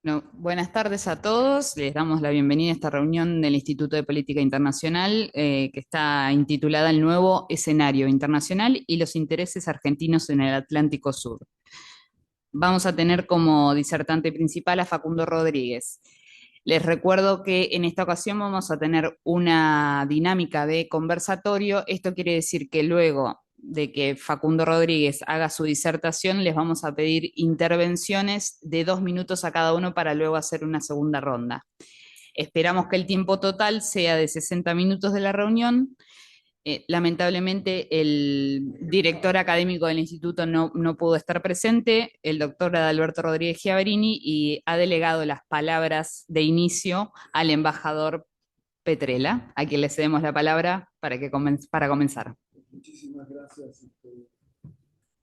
No, buenas tardes a todos. Les damos la bienvenida a esta reunión del Instituto de Política Internacional, que está intitulada El nuevo escenario internacional y los intereses argentinos en el Atlántico Sur. Vamos a tener como disertante principal a Facundo Rodríguez. Les recuerdo que en esta ocasión vamos a tener una dinámica de conversatorio. Esto quiere decir que luego de que Facundo Rodríguez haga su disertación, les vamos a pedir intervenciones de 2 minutos a cada uno para luego hacer una segunda ronda. Esperamos que el tiempo total sea de 60 minutos de la reunión. Lamentablemente, el director académico del instituto no pudo estar presente, el doctor Adalberto Rodríguez Giavarini, y ha delegado las palabras de inicio al embajador Petrella, a quien le cedemos la palabra para comenzar. Muchísimas gracias.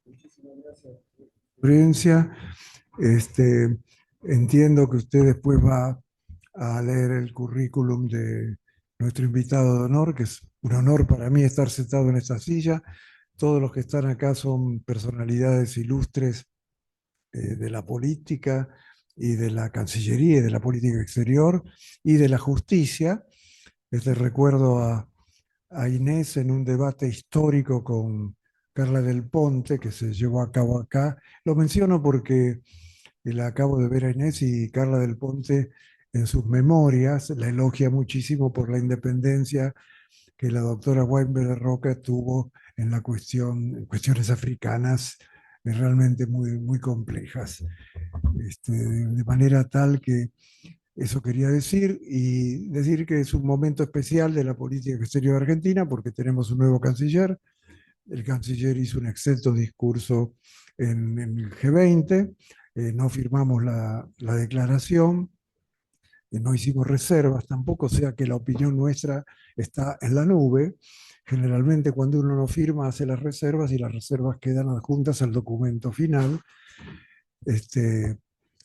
Muchísimas gracias. Prudencia, este, entiendo que usted después va a leer el currículum de nuestro invitado de honor, que es un honor para mí estar sentado en esta silla. Todos los que están acá son personalidades ilustres de la política y de la Cancillería y de la política exterior y de la justicia. Recuerdo a Inés en un debate histórico con Carla Del Ponte que se llevó a cabo acá. Lo menciono porque la acabo de ver a Inés y Carla Del Ponte en sus memorias la elogia muchísimo por la independencia que la doctora Weinberg de Roca tuvo en en cuestiones africanas realmente muy complejas. De manera tal que eso quería decir, y decir que es un momento especial de la política exterior de Argentina porque tenemos un nuevo canciller. El canciller hizo un excelso discurso en el G20, no firmamos la declaración, no hicimos reservas tampoco, o sea que la opinión nuestra está en la nube. Generalmente cuando uno no firma hace las reservas y las reservas quedan adjuntas al documento final. Este,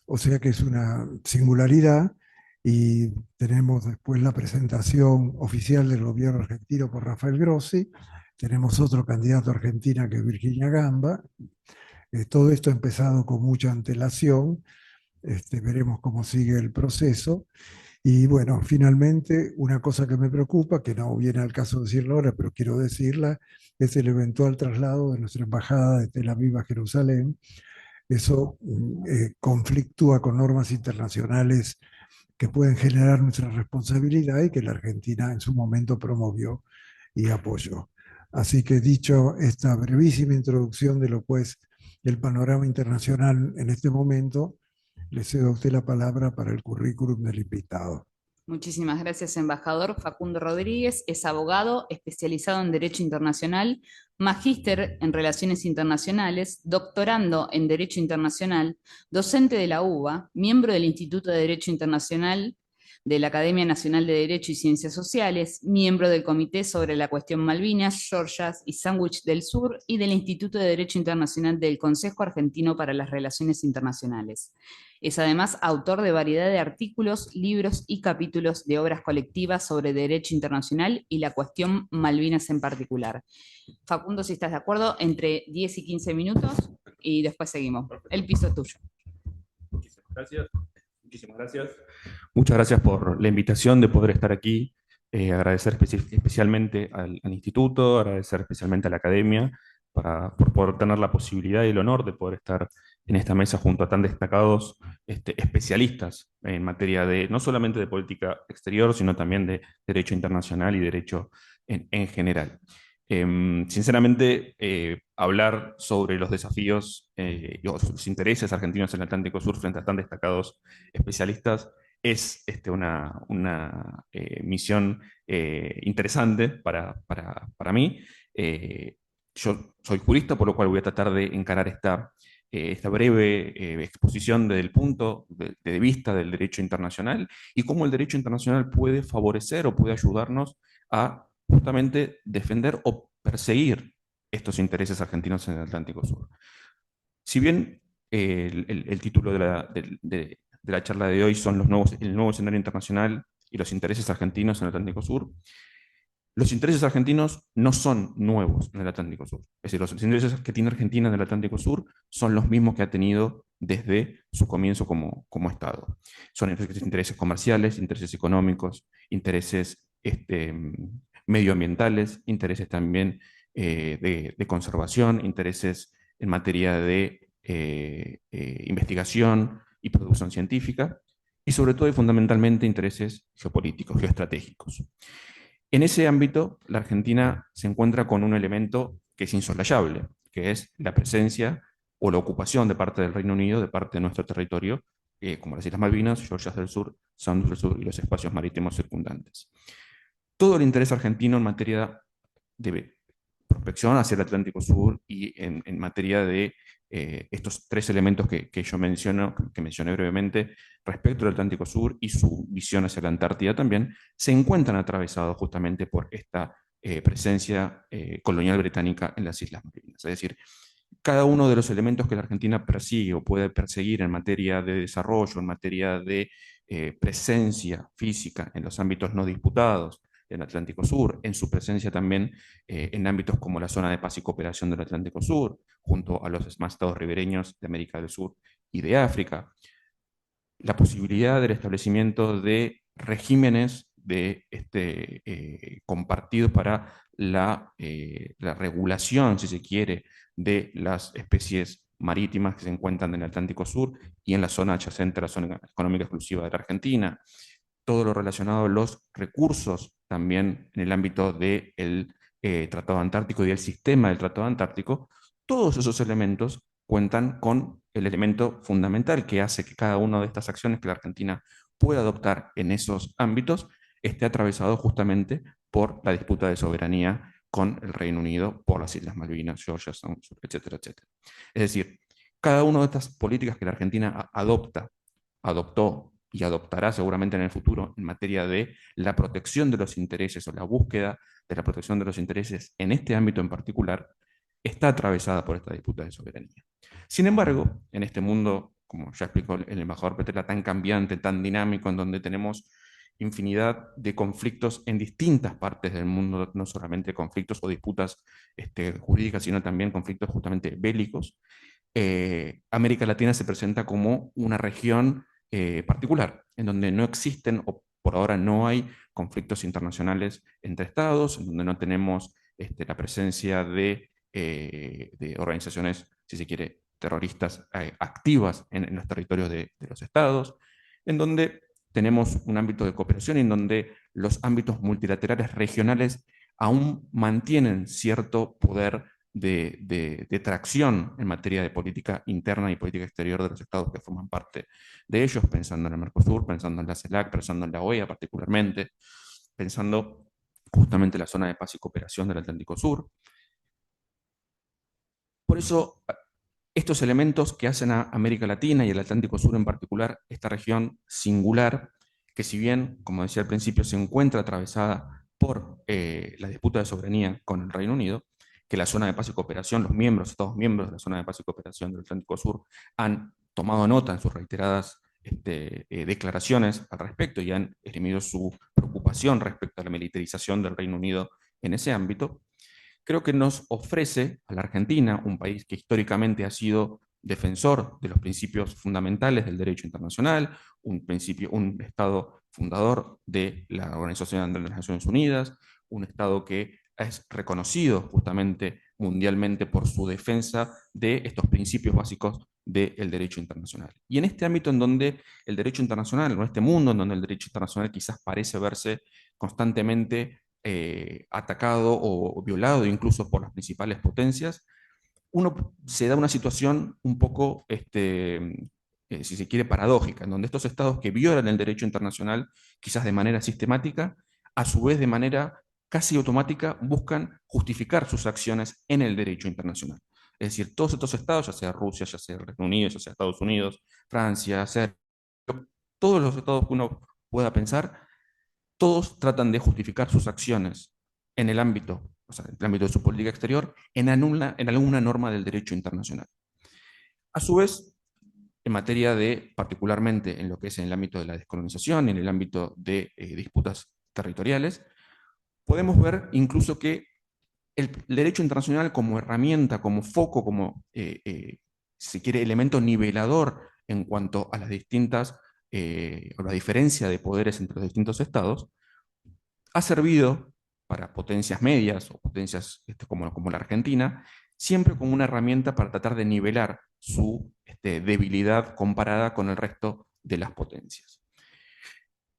o sea que es una singularidad y tenemos después la presentación oficial del gobierno argentino por Rafael Grossi, tenemos otro candidato a Argentina que es Virginia Gamba. Todo esto ha empezado con mucha antelación. Veremos cómo sigue el proceso. Y bueno, finalmente, una cosa que me preocupa, que no viene al caso decirlo ahora, pero quiero decirla, es el eventual traslado de nuestra embajada de Tel Aviv a Jerusalén. Eso conflictúa con normas internacionales que pueden generar nuestra responsabilidad y que la Argentina en su momento promovió y apoyó. Así que dicho esta brevísima introducción de lo pues el panorama internacional en este momento, le cedo a usted la palabra para el currículum del invitado. Muchísimas gracias, embajador. Facundo Rodríguez es abogado especializado en Derecho Internacional, magíster en Relaciones Internacionales, doctorando en Derecho Internacional, docente de la UBA, miembro del Instituto de Derecho Internacional de la Academia Nacional de Derecho y Ciencias Sociales, miembro del Comité sobre la Cuestión Malvinas, Georgias y Sandwich del Sur y del Instituto de Derecho Internacional del Consejo Argentino para las Relaciones Internacionales. Es además autor de variedad de artículos, libros y capítulos de obras colectivas sobre derecho internacional y la cuestión Malvinas en particular. Facundo, si estás de acuerdo, entre 10 y 15 minutos y después seguimos. El piso es tuyo. Muchísimas gracias. Muchísimas gracias. Muchas gracias por la invitación de poder estar aquí. Agradecer especialmente al instituto, agradecer especialmente a la academia por poder tener la posibilidad y el honor de poder estar en esta mesa junto a tan destacados especialistas en materia de no solamente de política exterior, sino también de derecho internacional y derecho en general. Sinceramente, hablar sobre los desafíos y los intereses argentinos en el Atlántico Sur frente a tan destacados especialistas es una misión interesante para mí. Yo soy jurista, por lo cual voy a tratar de encarar esta breve exposición desde el punto de vista del derecho internacional y cómo el derecho internacional puede favorecer o puede ayudarnos a justamente defender o perseguir estos intereses argentinos en el Atlántico Sur. Si bien el título de la charla de hoy son el nuevo escenario internacional y los intereses argentinos en el Atlántico Sur, Los intereses argentinos no son nuevos en el Atlántico Sur. Es decir, los intereses que tiene Argentina en el Atlántico Sur son los mismos que ha tenido desde su comienzo como Estado. Son intereses comerciales, intereses económicos, intereses medioambientales, intereses también de conservación, intereses en materia de investigación y producción científica, y sobre todo y fundamentalmente intereses geopolíticos, geoestratégicos. En ese ámbito, la Argentina se encuentra con un elemento que es insolayable, que es la presencia o la ocupación de parte del Reino Unido, de parte de nuestro territorio, como las Islas Malvinas, Georgias del Sur, Sandwich del Sur y los espacios marítimos circundantes. Todo el interés argentino en materia de prospección hacia el Atlántico Sur y en materia de estos tres elementos que yo mencioné brevemente respecto al Atlántico Sur y su visión hacia la Antártida también, se encuentran atravesados justamente por esta presencia colonial británica en las Islas Malvinas. Es decir, cada uno de los elementos que la Argentina persigue o puede perseguir en materia de desarrollo, en materia de presencia física en los ámbitos no disputados del Atlántico Sur, en su presencia también en ámbitos como la zona de paz y cooperación del Atlántico Sur, junto a los demás estados ribereños de América del Sur y de África, la posibilidad del establecimiento de regímenes compartidos para la regulación, si se quiere, de las especies marítimas que se encuentran en el Atlántico Sur y en la zona adyacente a la zona económica exclusiva de la Argentina. Todo lo relacionado a los recursos también en el ámbito del Tratado Antártico y del sistema del Tratado Antártico, todos esos elementos cuentan con el elemento fundamental que hace que cada una de estas acciones que la Argentina pueda adoptar en esos ámbitos esté atravesado justamente por la disputa de soberanía con el Reino Unido por las Islas Malvinas, Georgia, etcétera, etcétera. Es decir, cada una de estas políticas que la Argentina adoptó y adoptará seguramente en el futuro en materia de la protección de los intereses o la búsqueda de la protección de los intereses en este ámbito en particular, está atravesada por esta disputa de soberanía. Sin embargo, en este mundo, como ya explicó el embajador Petella, tan cambiante, tan dinámico, en donde tenemos infinidad de conflictos en distintas partes del mundo, no solamente conflictos o disputas jurídicas, sino también conflictos justamente bélicos, América Latina se presenta como una región particular, en donde no existen, o por ahora no hay, conflictos internacionales entre estados, en donde no tenemos la presencia de organizaciones, si se quiere, terroristas activas en los territorios de los estados, en donde tenemos un ámbito de cooperación en donde los ámbitos multilaterales regionales aún mantienen cierto poder de tracción en materia de política interna y política exterior de los estados que forman parte de ellos, pensando en el Mercosur, pensando en la CELAC, pensando en la OEA particularmente, pensando justamente en la zona de paz y cooperación del Atlántico Sur. Por eso, estos elementos que hacen a América Latina y el Atlántico Sur en particular, esta región singular, que si bien, como decía al principio, se encuentra atravesada por la disputa de soberanía con el Reino Unido, que la zona de paz y cooperación, los Estados miembros de la zona de paz y cooperación del Atlántico Sur han tomado nota en sus reiteradas declaraciones al respecto y han exprimido su preocupación respecto a la militarización del Reino Unido en ese ámbito, creo que nos ofrece a la Argentina, un país que históricamente ha sido defensor de los principios fundamentales del derecho internacional, un Estado fundador de la Organización de las Naciones Unidas, un Estado que es reconocido justamente mundialmente por su defensa de estos principios básicos del derecho internacional. Y en este ámbito en donde el derecho internacional, en este mundo en donde el derecho internacional quizás parece verse constantemente atacado o violado incluso por las principales potencias, uno se da una situación un poco, si se quiere, paradójica, en donde estos estados que violan el derecho internacional, quizás de manera sistemática, a su vez de manera casi automática, buscan justificar sus acciones en el derecho internacional. Es decir, todos estos estados, ya sea Rusia, ya sea Reino Unido, ya sea Estados Unidos, Francia, Serbia, todos los estados que uno pueda pensar, todos tratan de justificar sus acciones en el ámbito, o sea, en el ámbito de su política exterior, en alguna norma del derecho internacional. A su vez, en materia de, particularmente en lo que es en el ámbito de la descolonización, en el ámbito de disputas territoriales, podemos ver incluso que el derecho internacional como herramienta, como foco, como, si quiere, elemento nivelador en cuanto a las distintas, o la diferencia de poderes entre los distintos estados, ha servido para potencias medias o potencias como la Argentina, siempre como una herramienta para tratar de nivelar su debilidad comparada con el resto de las potencias.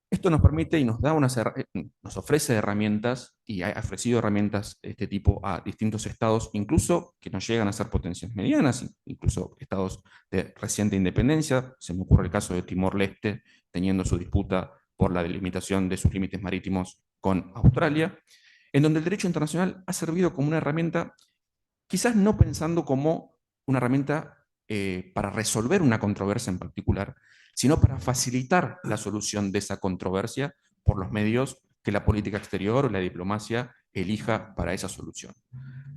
Esto nos permite y nos da nos ofrece herramientas y ha ofrecido herramientas de este tipo a distintos estados, incluso que no llegan a ser potencias medianas, incluso estados de reciente independencia. Se me ocurre el caso de Timor-Leste, teniendo su disputa por la delimitación de sus límites marítimos con Australia, en donde el derecho internacional ha servido como una herramienta, quizás no pensando como una herramienta para resolver una controversia en particular, sino para facilitar la solución de esa controversia por los medios que la política exterior o la diplomacia elija para esa solución.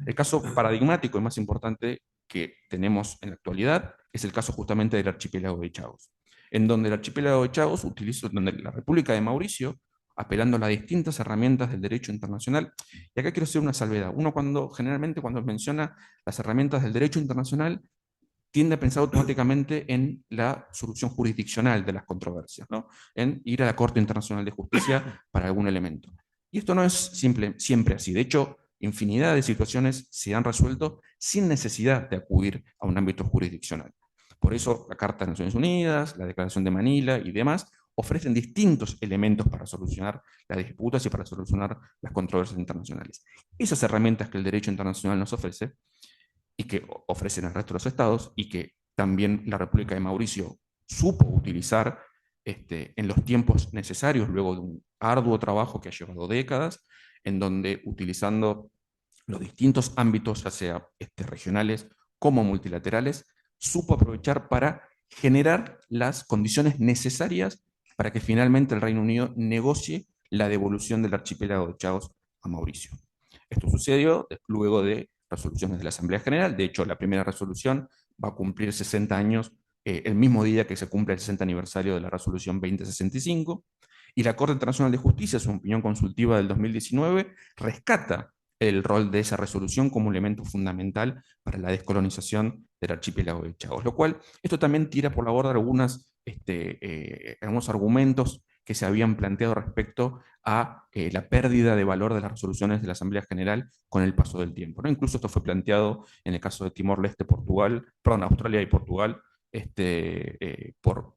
El caso paradigmático y más importante que tenemos en la actualidad es el caso justamente del archipiélago de Chagos, en donde el archipiélago de Chagos donde la República de Mauricio, apelando a las distintas herramientas del derecho internacional, y acá quiero hacer una salvedad. Uno generalmente cuando menciona las herramientas del derecho internacional, tiende a pensar automáticamente en la solución jurisdiccional de las controversias, ¿no? En ir a la Corte Internacional de Justicia para algún elemento. Y esto no es siempre así. De hecho, infinidad de situaciones se han resuelto sin necesidad de acudir a un ámbito jurisdiccional. Por eso la Carta de Naciones Unidas, la Declaración de Manila y demás ofrecen distintos elementos para solucionar las disputas y para solucionar las controversias internacionales. Esas herramientas que el derecho internacional nos ofrece y que ofrecen el resto de los estados y que también la República de Mauricio supo utilizar en los tiempos necesarios, luego de un arduo trabajo que ha llevado décadas, en donde utilizando los distintos ámbitos, ya sea regionales como multilaterales, supo aprovechar para generar las condiciones necesarias para que finalmente el Reino Unido negocie la devolución del archipiélago de Chagos a Mauricio. Esto sucedió luego de resoluciones de la Asamblea General. De hecho, la primera resolución va a cumplir 60 años el mismo día que se cumple el 60 aniversario de la resolución 2065. Y la Corte Internacional de Justicia, en su opinión consultiva del 2019, rescata el rol de esa resolución como un elemento fundamental para la descolonización del archipiélago de Chagos. Lo cual, esto también tira por la borda algunos argumentos que se habían planteado respecto a la pérdida de valor de las resoluciones de la Asamblea General con el paso del tiempo, ¿no? Incluso esto fue planteado en el caso de Timor-Leste, Australia y Portugal, por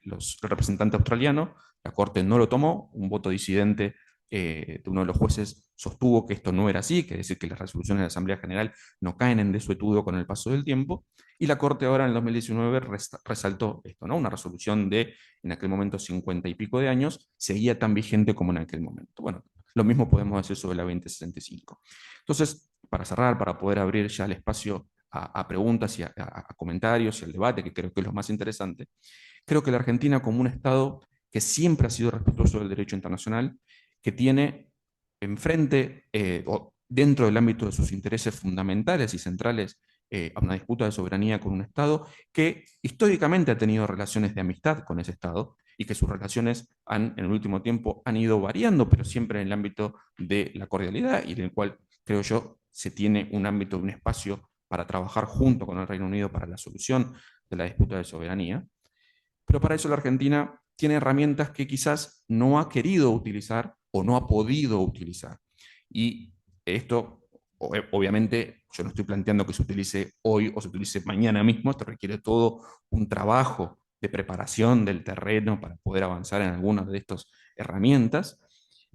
los representantes australianos. La Corte no lo tomó, un voto disidente de uno de los jueces sostuvo que esto no era así, que es decir, que las resoluciones de la Asamblea General no caen en desuetudo con el paso del tiempo, y la Corte ahora en el 2019 resaltó esto, ¿no? Una resolución de, en aquel momento, 50 y pico de años, seguía tan vigente como en aquel momento. Bueno, lo mismo podemos decir sobre la 2065. Entonces, para cerrar, para poder abrir ya el espacio a preguntas y a comentarios y al debate, que creo que es lo más interesante, creo que la Argentina, como un Estado que siempre ha sido respetuoso del derecho internacional, que tiene enfrente o dentro del ámbito de sus intereses fundamentales y centrales a una disputa de soberanía con un Estado que históricamente ha tenido relaciones de amistad con ese Estado y que sus relaciones en el último tiempo han ido variando, pero siempre en el ámbito de la cordialidad y en el cual, creo yo, se tiene un ámbito, un espacio para trabajar junto con el Reino Unido para la solución de la disputa de soberanía. Pero para eso la Argentina tiene herramientas que quizás no ha querido utilizar o no ha podido utilizar. Y esto, obviamente, yo no estoy planteando que se utilice hoy o se utilice mañana mismo, esto requiere todo un trabajo de preparación del terreno para poder avanzar en algunas de estas herramientas,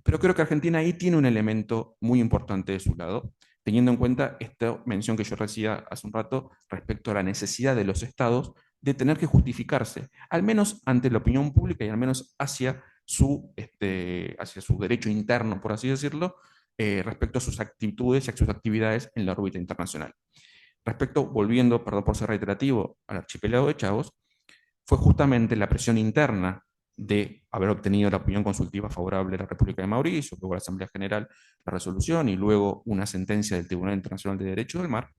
pero creo que Argentina ahí tiene un elemento muy importante de su lado, teniendo en cuenta esta mención que yo hacía hace un rato respecto a la necesidad de los estados de tener que justificarse, al menos ante la opinión pública y al menos hacia hacia su derecho interno, por así decirlo, respecto a sus actitudes y a sus actividades en la órbita internacional. Volviendo, perdón por ser reiterativo, al archipiélago de Chagos, fue justamente la presión interna de haber obtenido la opinión consultiva favorable de la República de Mauricio, luego la Asamblea General, la resolución y luego una sentencia del Tribunal Internacional de Derecho del Mar,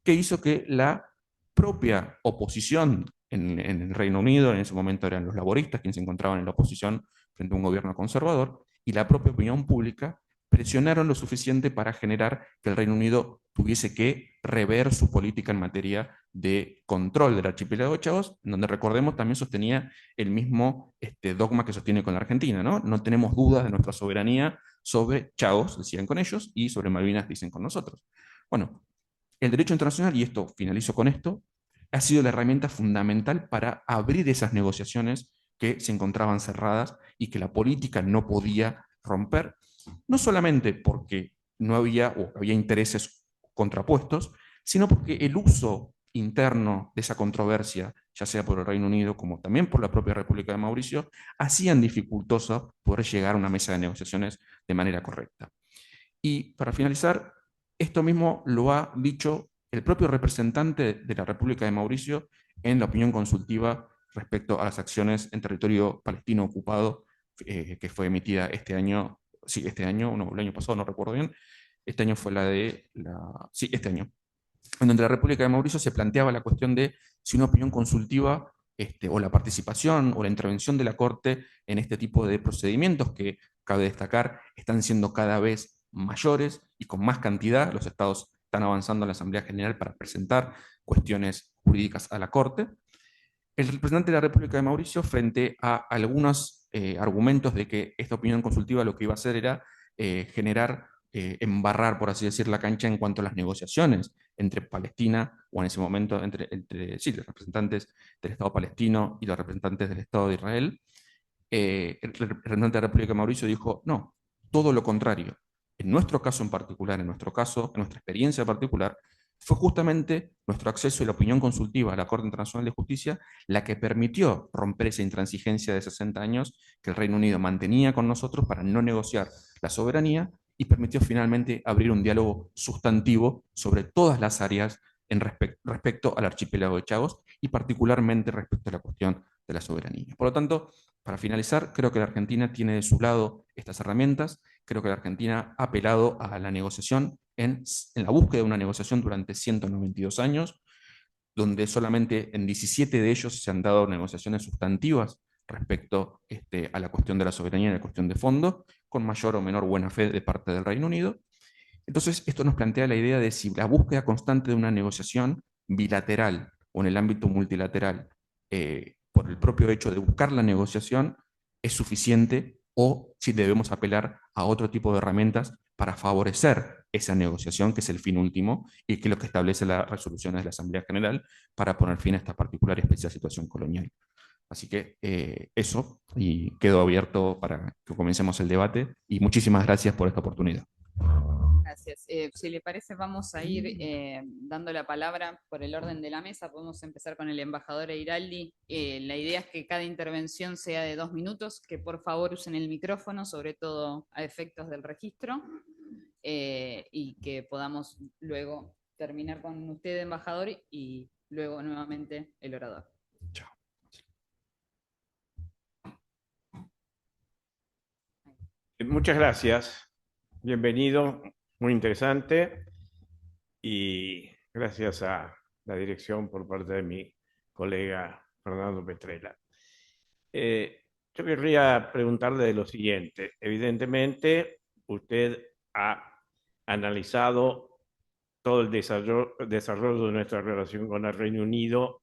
que hizo que la propia oposición en el Reino Unido, en ese momento eran los laboristas quienes se encontraban en la oposición frente a un gobierno conservador, y la propia opinión pública presionaron lo suficiente para generar que el Reino Unido tuviese que rever su política en materia de control del archipiélago de Chagos, donde recordemos también sostenía el mismo dogma que sostiene con la Argentina, ¿no? No tenemos dudas de nuestra soberanía sobre Chagos, decían con ellos, y sobre Malvinas, dicen con nosotros. Bueno, el derecho internacional, y esto finalizo con esto, ha sido la herramienta fundamental para abrir esas negociaciones que se encontraban cerradas y que la política no podía romper, no solamente porque no había o había intereses contrapuestos, sino porque el uso interno de esa controversia, ya sea por el Reino Unido como también por la propia República de Mauricio, hacían dificultoso poder llegar a una mesa de negociaciones de manera correcta. Y para finalizar, esto mismo lo ha dicho el propio representante de la República de Mauricio en la opinión consultiva respecto a las acciones en territorio palestino ocupado que fue emitida este año, sí, este año, no, el año pasado, no recuerdo bien, este año fue sí, este año, en donde la República de Mauricio se planteaba la cuestión de si una opinión consultiva o la participación o la intervención de la Corte en este tipo de procedimientos que, cabe destacar, están siendo cada vez mayores y con más cantidad. Los estados están avanzando en la Asamblea General para presentar cuestiones jurídicas a la Corte. El representante de la República de Mauricio, frente a algunos argumentos de que esta opinión consultiva lo que iba a hacer era generar, embarrar, por así decir, la cancha en cuanto a las negociaciones entre Palestina, o en ese momento sí, los representantes del Estado palestino y los representantes del Estado de Israel, el representante de la República de Mauricio dijo, no, todo lo contrario. En nuestro caso en particular, en nuestro caso, en nuestra experiencia particular, fue justamente nuestro acceso y la opinión consultiva a la Corte Internacional de Justicia la que permitió romper esa intransigencia de 60 años que el Reino Unido mantenía con nosotros para no negociar la soberanía y permitió finalmente abrir un diálogo sustantivo sobre todas las áreas respecto al archipiélago de Chagos y particularmente respecto a la cuestión de la soberanía. Por lo tanto, para finalizar, creo que la Argentina tiene de su lado estas herramientas. Creo que la Argentina ha apelado a la negociación en la búsqueda de una negociación durante 192 años, donde solamente en 17 de ellos se han dado negociaciones sustantivas respecto a la cuestión de la soberanía y la cuestión de fondo, con mayor o menor buena fe de parte del Reino Unido. Entonces, esto nos plantea la idea de si la búsqueda constante de una negociación bilateral o en el ámbito multilateral, por el propio hecho de buscar la negociación, es suficiente o si debemos apelar a otro tipo de herramientas para favorecer esa negociación, que es el fin último y que es lo que establece las resoluciones de la Asamblea General para poner fin a esta particular y especial situación colonial. Así que eso, y quedo abierto para que comencemos el debate y muchísimas gracias por esta oportunidad. Gracias. Si le parece, vamos a ir dando la palabra por el orden de la mesa. Podemos empezar con el embajador Eiraldi. La idea es que cada intervención sea de 2 minutos, que por favor usen el micrófono, sobre todo a efectos del registro, y que podamos luego terminar con usted, embajador, y luego nuevamente el orador. Chao. Muchas gracias. Bienvenido, muy interesante. Y gracias a la dirección por parte de mi colega Fernando Petrella. Yo querría preguntarle lo siguiente. Evidentemente, usted ha analizado todo el desarrollo de nuestra relación con el Reino Unido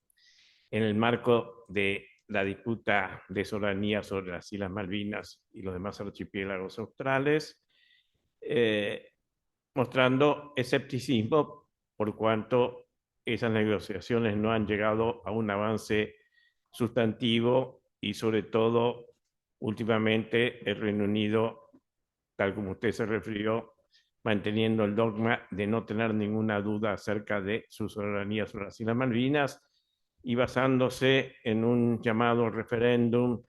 en el marco de la disputa de soberanía sobre las Islas Malvinas y los demás archipiélagos australes, mostrando escepticismo por cuanto esas negociaciones no han llegado a un avance sustantivo y sobre todo últimamente el Reino Unido, tal como usted se refirió, manteniendo el dogma de no tener ninguna duda acerca de su soberanía sobre las Islas Malvinas y basándose en un llamado referéndum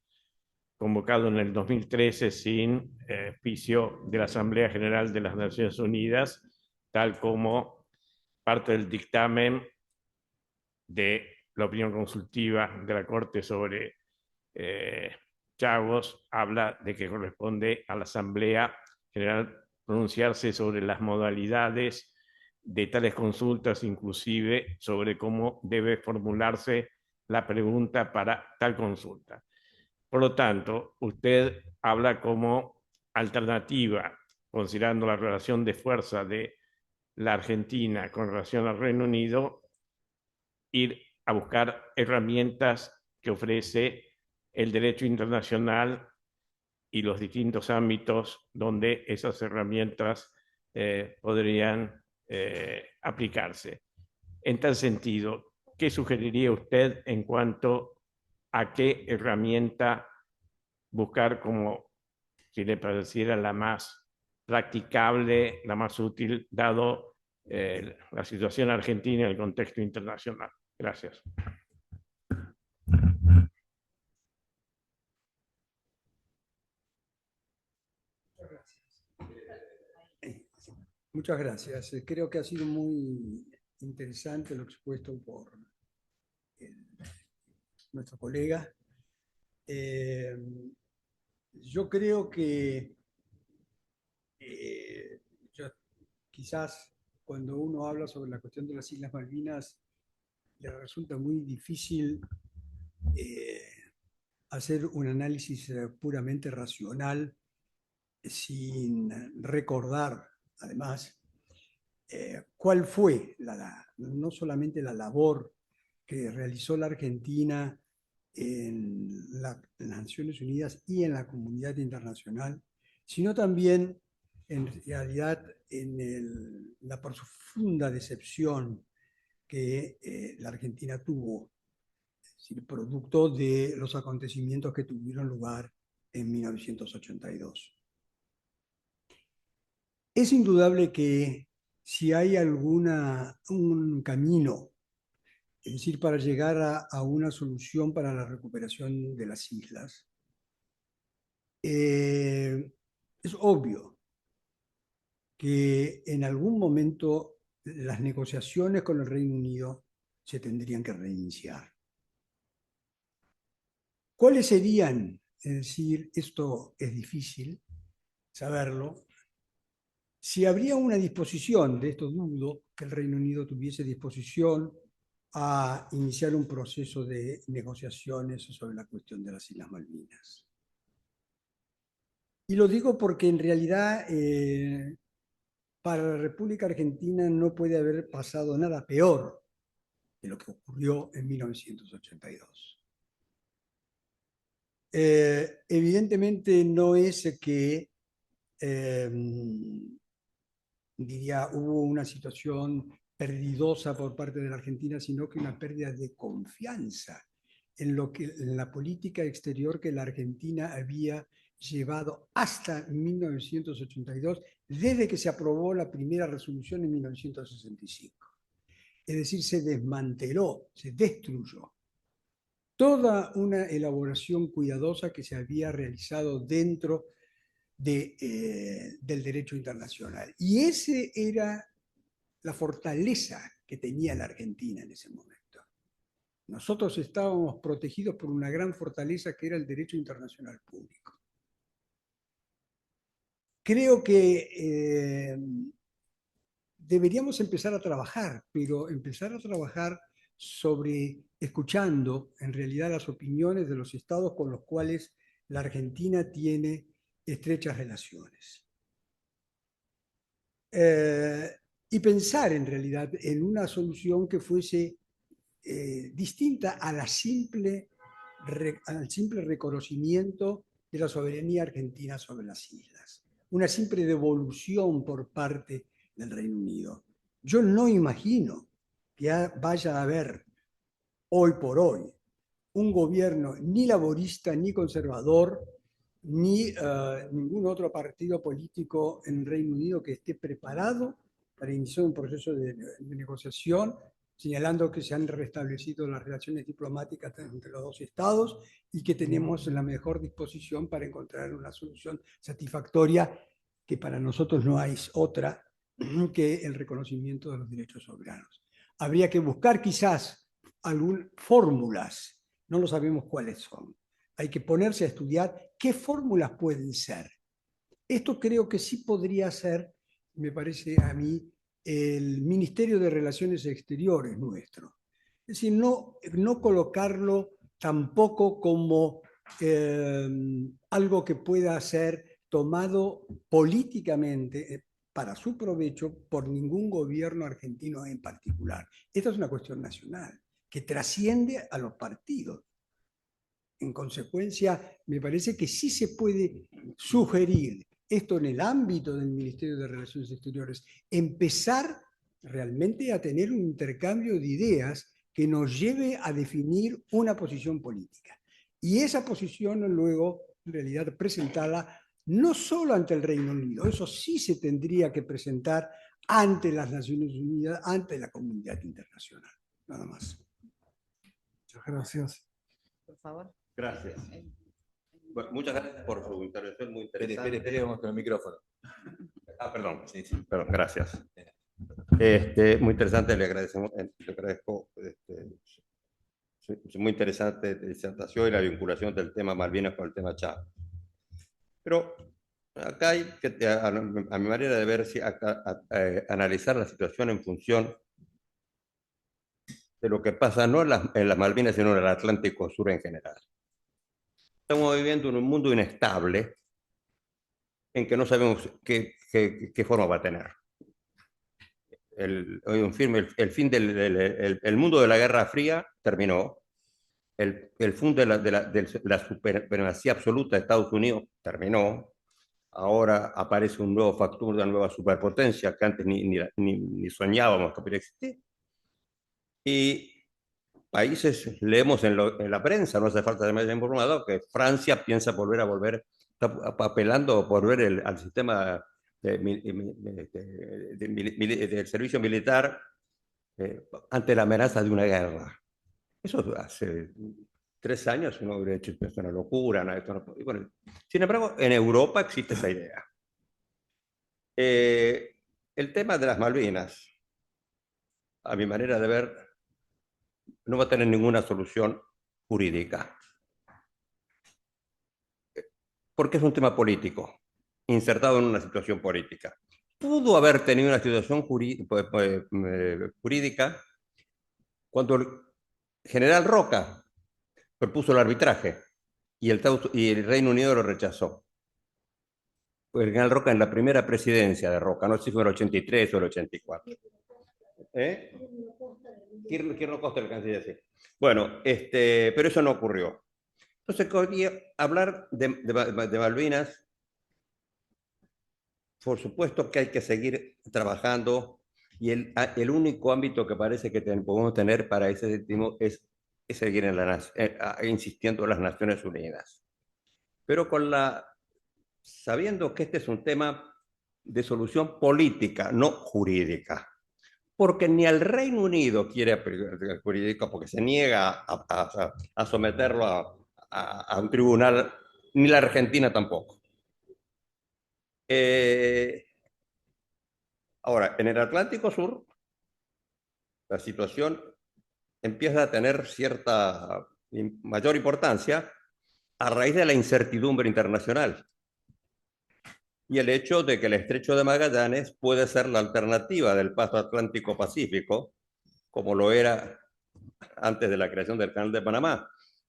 convocado en el 2013 sin auspicio de la Asamblea General de las Naciones Unidas, tal como parte del dictamen de la opinión consultiva de la Corte sobre Chagos, habla de que corresponde a la Asamblea General pronunciarse sobre las modalidades de tales consultas, inclusive sobre cómo debe formularse la pregunta para tal consulta. Por lo tanto, usted habla como alternativa considerando la relación de fuerza de la Argentina con relación al Reino Unido, ir a buscar herramientas que ofrece el derecho internacional y los distintos ámbitos donde esas herramientas podrían aplicarse. En tal sentido, ¿qué sugeriría usted en cuanto a qué herramienta buscar como, si le pareciera, la más practicable, la más útil, dado la situación argentina y el contexto internacional? Gracias. Muchas gracias. Creo que ha sido muy interesante lo expuesto por nuestro colega. Yo creo que quizás cuando uno habla sobre la cuestión de las Islas Malvinas, le resulta muy difícil hacer un análisis puramente racional sin recordar, además, cuál fue no solamente la labor que realizó la Argentina en las Naciones Unidas y en la comunidad internacional, sino también, en realidad, en la profunda decepción que la Argentina tuvo, es decir, producto de los acontecimientos que tuvieron lugar en 1982. Es indudable que si hay un camino, es decir, para llegar a una solución para la recuperación de las islas, es obvio que en algún momento las negociaciones con el Reino Unido se tendrían que reiniciar. ¿Cuáles serían? Es decir, esto es difícil saberlo. Si habría una disposición, de esto dudo, que el Reino Unido tuviese disposición a iniciar un proceso de negociaciones sobre la cuestión de las Islas Malvinas. Y lo digo porque en realidad para la República Argentina no puede haber pasado nada peor de lo que ocurrió en 1982. Evidentemente no es que diría, hubo una situación perdidosa por parte de la Argentina, sino que una pérdida de confianza en la política exterior que la Argentina había llevado hasta 1982, desde que se aprobó la primera resolución en 1965. Es decir, se desmanteló, se destruyó toda una elaboración cuidadosa que se había realizado dentro del derecho internacional. Y esa era la fortaleza que tenía la Argentina en ese momento. Nosotros estábamos protegidos por una gran fortaleza que era el derecho internacional público. Creo que deberíamos empezar a trabajar, pero empezar a trabajar escuchando en realidad las opiniones de los estados con los cuales la Argentina tiene estrechas relaciones. Y pensar en realidad en una solución que fuese distinta al simple reconocimiento de la soberanía argentina sobre las islas, una simple devolución por parte del Reino Unido. Yo no imagino que vaya a haber hoy por hoy un gobierno ni laborista ni conservador ni ningún otro partido político en el Reino Unido que esté preparado para iniciar un proceso de negociación, señalando que se han restablecido las relaciones diplomáticas entre los dos estados y que tenemos la mejor disposición para encontrar una solución satisfactoria, que para nosotros no hay otra que el reconocimiento de los derechos soberanos. Habría que buscar quizás algunas fórmulas, no lo sabemos cuáles son. Hay que ponerse a estudiar qué fórmulas pueden ser. Esto creo que sí podría ser, me parece a mí, el Ministerio de Relaciones Exteriores nuestro. Es decir, no colocarlo tampoco como algo que pueda ser tomado políticamente para su provecho por ningún gobierno argentino en particular. Esta es una cuestión nacional que trasciende a los partidos. En consecuencia, me parece que sí se puede sugerir esto en el ámbito del Ministerio de Relaciones Exteriores, empezar realmente a tener un intercambio de ideas que nos lleve a definir una posición política. Y esa posición luego, en realidad, presentada no solo ante el Reino Unido, eso sí se tendría que presentar ante las Naciones Unidas, ante la comunidad internacional. Nada más. Muchas gracias. Por favor. Gracias. Bueno, muchas gracias por su intervención muy interesante. Espere, vamos con el micrófono. Perdón. Sí, sí. Perdón, gracias. Muy interesante, le agradezco muy interesante disertación y la vinculación del tema Malvinas con el tema Chávez. Pero acá hay que, a mi manera de ver, analizar la situación en función de lo que pasa no en las Malvinas, sino en el Atlántico Sur en general. Estamos viviendo en un mundo inestable en que no sabemos qué forma va a tener. El fin del mundo de la Guerra Fría terminó. El fin de la supremacía absoluta de Estados Unidos terminó. Ahora aparece un nuevo factor, una nueva superpotencia que antes ni soñábamos que pudiera existir. Y países, leemos en la prensa, no hace falta de más informado, que Francia piensa volver, está apelando a volver al sistema del servicio militar ante la amenaza de una guerra. Eso hace 3 años uno hubiera dicho, esto es una locura. Bueno, sin embargo, en Europa existe esa idea. El tema de las Malvinas, a mi manera de ver, no va a tener ninguna solución jurídica. Porque es un tema político, insertado en una situación política. Pudo haber tenido una situación jurídica cuando el general Roca propuso el arbitraje y el Reino Unido lo rechazó. El general Roca en la primera presidencia de Roca, no sé si fue el 83 o el 84. Quirno Costa, el canciller, sí. Bueno, pero eso no ocurrió. Entonces, hablar de Malvinas, por supuesto que hay que seguir trabajando y el único ámbito que parece que podemos tener para ese sentido es seguir insistiendo en las Naciones Unidas. Pero sabiendo que este es un tema de solución política, no jurídica. Porque ni el Reino Unido quiere jurídico porque se niega a someterlo a un tribunal, ni la Argentina tampoco. Ahora, en el Atlántico Sur, la situación empieza a tener cierta mayor importancia a raíz de la incertidumbre internacional y el hecho de que el Estrecho de Magallanes puede ser la alternativa del paso Atlántico-Pacífico, como lo era antes de la creación del Canal de Panamá,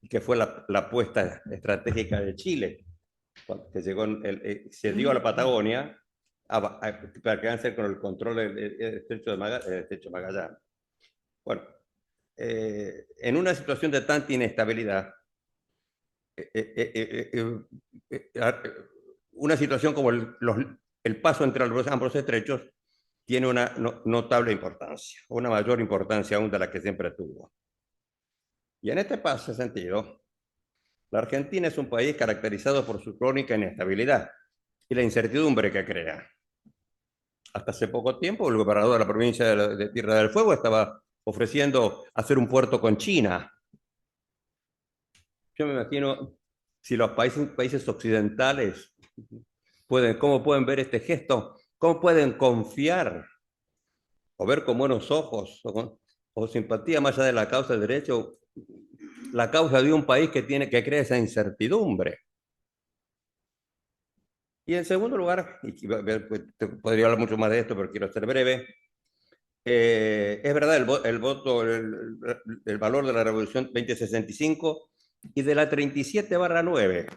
que fue la apuesta estratégica de Chile, cuando se dio a la Patagonia para quedarse con el control del Estrecho de Magallanes. Bueno, en una situación de tanta inestabilidad, una situación como el paso entre ambos estrechos tiene una notable importancia, una mayor importancia aún de la que siempre tuvo. Y en este sentido, la Argentina es un país caracterizado por su crónica inestabilidad y la incertidumbre que crea. Hasta hace poco tiempo, el gobernador de la provincia de Tierra del Fuego estaba ofreciendo hacer un puerto con China. Yo me imagino si los países occidentales cómo pueden ver este gesto, cómo pueden confiar o ver con buenos ojos o simpatía más allá de la causa de derecho, la causa de un país que crea esa incertidumbre. Y en segundo lugar, y podría hablar mucho más de esto, pero quiero ser breve, es verdad el valor de la Revolución 2065 y de la 37/9,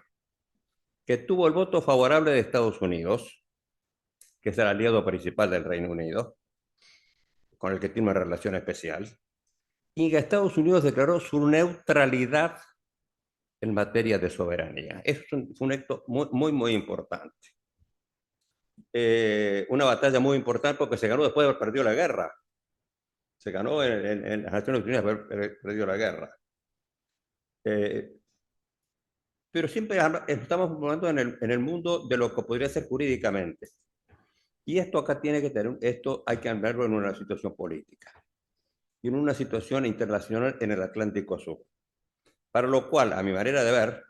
que tuvo el voto favorable de Estados Unidos, que es el aliado principal del Reino Unido, con el que tiene una relación especial, y que Estados Unidos declaró su neutralidad en materia de soberanía. Eso fue un hecho muy importante. Una batalla muy importante porque se ganó después de haber perdido la guerra. Se ganó en las Naciones Unidas haber perdido la guerra. Pero siempre estamos hablando en el mundo de lo que podría ser jurídicamente. Y esto acá tiene que tener, esto hay que verlo en una situación política y en una situación internacional en el Atlántico Sur. Para lo cual, a mi manera de ver,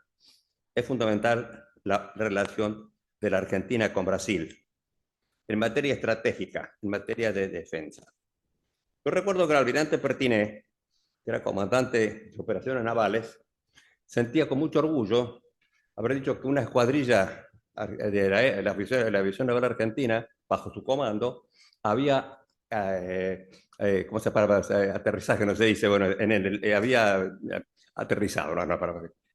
es fundamental la relación de la Argentina con Brasil en materia estratégica, en materia de defensa. Yo recuerdo que el almirante Pertiné, que era comandante de operaciones navales, sentía con mucho orgullo haber dicho que una escuadrilla de la aviación naval argentina, bajo su comando, había, ¿cómo se llama? Aterrizaje, no se dice, bueno, había aterrizado,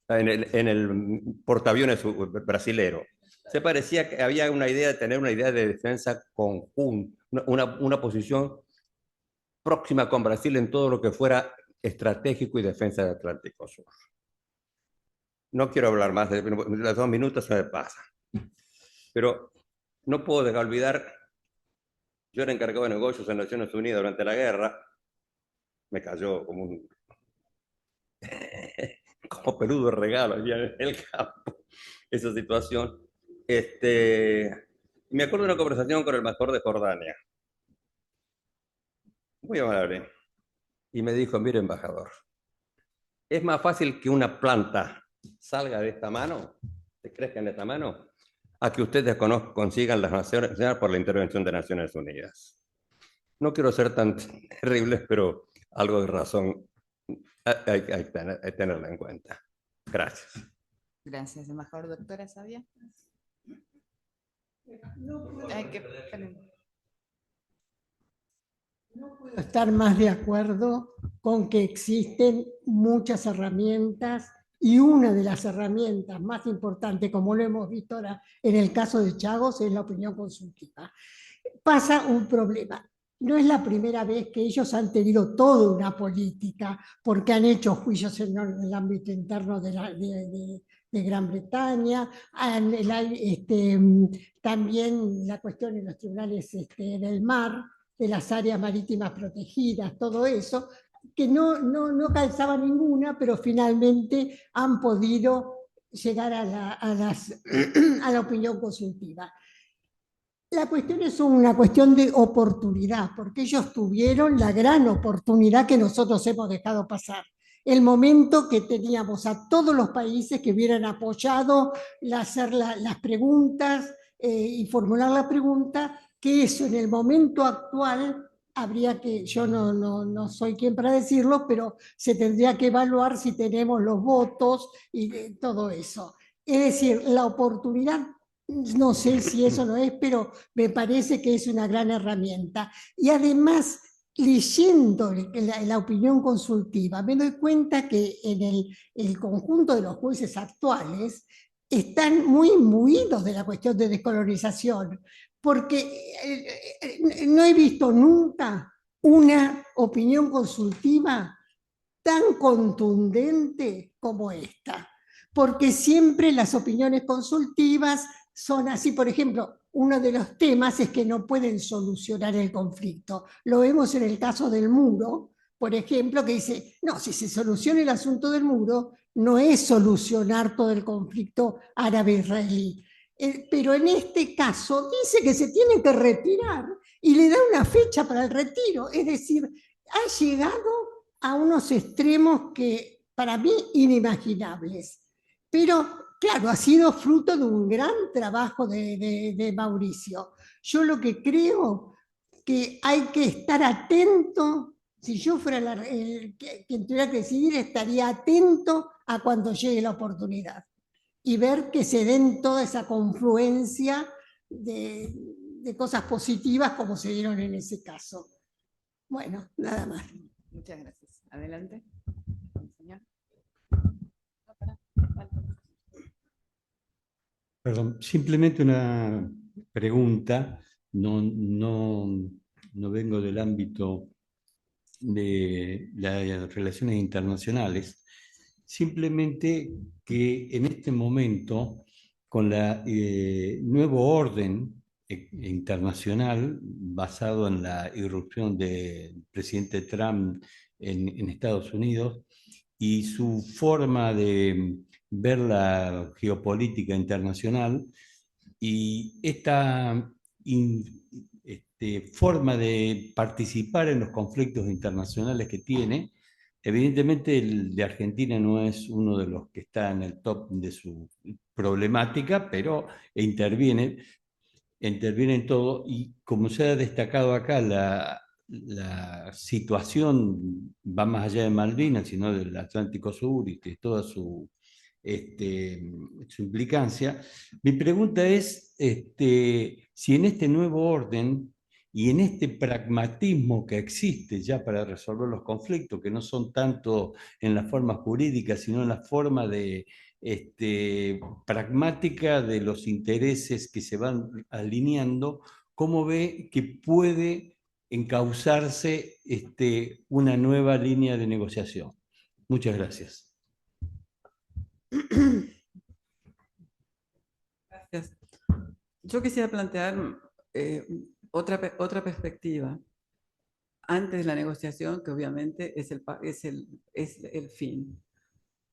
en el portaaviones brasilero. Se parecía que había una idea de tener una idea de defensa conjunta, una posición próxima con Brasil en todo lo que fuera estratégico y defensa del Atlántico Sur. No quiero hablar más, los 2 minutos se me pasan. Pero no puedo dejar de olvidar, yo era encargado de negocios en Naciones Unidas durante la guerra, me cayó como un como peludo regalo allá en el campo, esa situación. Me acuerdo de una conversación con el embajador de Jordania, muy amable, y me dijo, mire embajador, es más fácil que una planta salga de esta mano, que crezca en esta mano, a que ustedes consigan las Naciones Unidas por la intervención de Naciones Unidas. No quiero ser tan terribles, pero algo de razón hay que tenerla en cuenta. Gracias. Gracias, embajador. Doctora Sabia. No puedo estar más de acuerdo con que existen muchas herramientas y una de las herramientas más importantes, como lo hemos visto ahora en el caso de Chagos, es la opinión consultiva. Pasa un problema. No es la primera vez que ellos han tenido toda una política, porque han hecho juicios en el ámbito interno de Gran Bretaña, también la cuestión en los tribunales del mar, de las áreas marítimas protegidas, todo eso, que no calzaba ninguna, pero finalmente han podido llegar a la opinión consultiva. La cuestión es una cuestión de oportunidad, porque ellos tuvieron la gran oportunidad que nosotros hemos dejado pasar. El momento que teníamos a todos los países que hubieran apoyado hacer las preguntas y formular la pregunta, que eso en el momento actual habría que, yo no soy quien para decirlo, pero se tendría que evaluar si tenemos los votos y todo eso. Es decir, la oportunidad, no sé si eso no es, pero me parece que es una gran herramienta. Y además, leyendo la opinión consultiva, me doy cuenta que en el conjunto de los jueces actuales están muy imbuidos de la cuestión de descolonización, porque no he visto nunca una opinión consultiva tan contundente como esta, porque siempre las opiniones consultivas son así. Por ejemplo, uno de los temas es que no pueden solucionar el conflicto. Lo vemos en el caso del muro, por ejemplo, que dice, no, si se soluciona el asunto del muro, no es solucionar todo el conflicto árabe-israelí. Pero en este caso dice que se tiene que retirar y le da una fecha para el retiro. Es decir, ha llegado a unos extremos que para mí inimaginables. Pero claro, ha sido fruto de un gran trabajo de Mauricio. Yo lo que creo que hay que estar atento, si yo fuera quien tuviera que decidir, estaría atento a cuando llegue la oportunidad y ver que se den toda esa confluencia de cosas positivas como se dieron en ese caso. Bueno, nada más. Muchas gracias. Adelante. Señor. Perdón, simplemente una pregunta. No vengo del ámbito de las relaciones internacionales. Simplemente que en este momento, con la nuevo orden internacional basado en la irrupción del presidente Trump en Estados Unidos y su forma de ver la geopolítica internacional y esta forma de participar en los conflictos internacionales que tiene. Evidentemente el de Argentina no es uno de los que está en el top de su problemática, pero interviene en todo, y como se ha destacado acá, la situación va más allá de Malvinas, sino del Atlántico Sur y de toda su implicancia. Mi pregunta es si en este nuevo orden y en este pragmatismo que existe ya para resolver los conflictos, que no son tanto en la forma jurídica, sino en la forma de pragmática de los intereses que se van alineando, ¿cómo ve que puede encauzarse una nueva línea de negociación? Muchas gracias. Gracias. Yo quisiera plantear otra perspectiva antes de la negociación, que obviamente es el fin.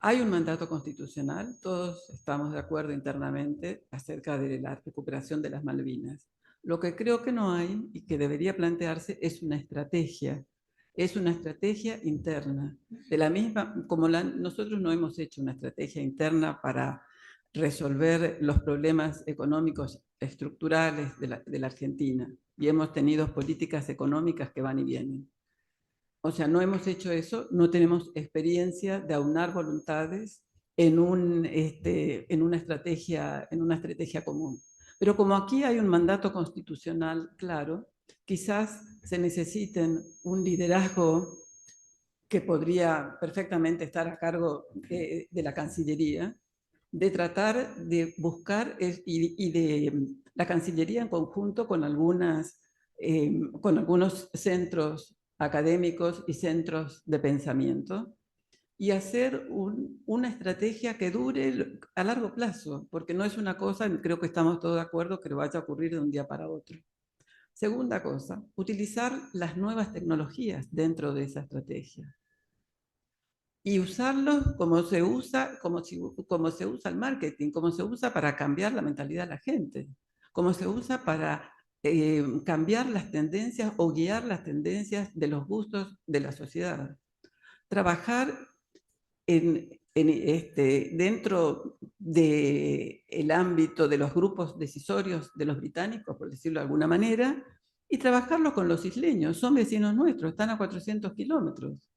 Hay un mandato constitucional, todos estamos de acuerdo internamente acerca de la recuperación de las Malvinas. Lo que creo que no hay y que debería plantearse es una estrategia interna. De la misma, como nosotros no hemos hecho una estrategia interna para resolver los problemas económicos estructurales de la Argentina, y hemos tenido políticas económicas que van y vienen. O sea, no hemos hecho eso, no tenemos experiencia de aunar voluntades en una estrategia común. Pero como aquí hay un mandato constitucional claro, quizás se necesiten un liderazgo que podría perfectamente estar a cargo de la Cancillería, de tratar de buscar y de la Cancillería en conjunto con algunos centros académicos y centros de pensamiento, y hacer una estrategia que dure a largo plazo, porque no es una cosa, creo que estamos todos de acuerdo, que vaya a ocurrir de un día para otro. Segunda cosa, utilizar las nuevas tecnologías dentro de esa estrategia y usarlos como se usa el marketing, como se usa para cambiar la mentalidad de la gente, como se usa para cambiar las tendencias o guiar las tendencias de los gustos de la sociedad. Trabajar dentro del ámbito de los grupos decisorios de los británicos, por decirlo de alguna manera, y trabajarlo con los isleños. Son vecinos nuestros, están a 400 kilómetros.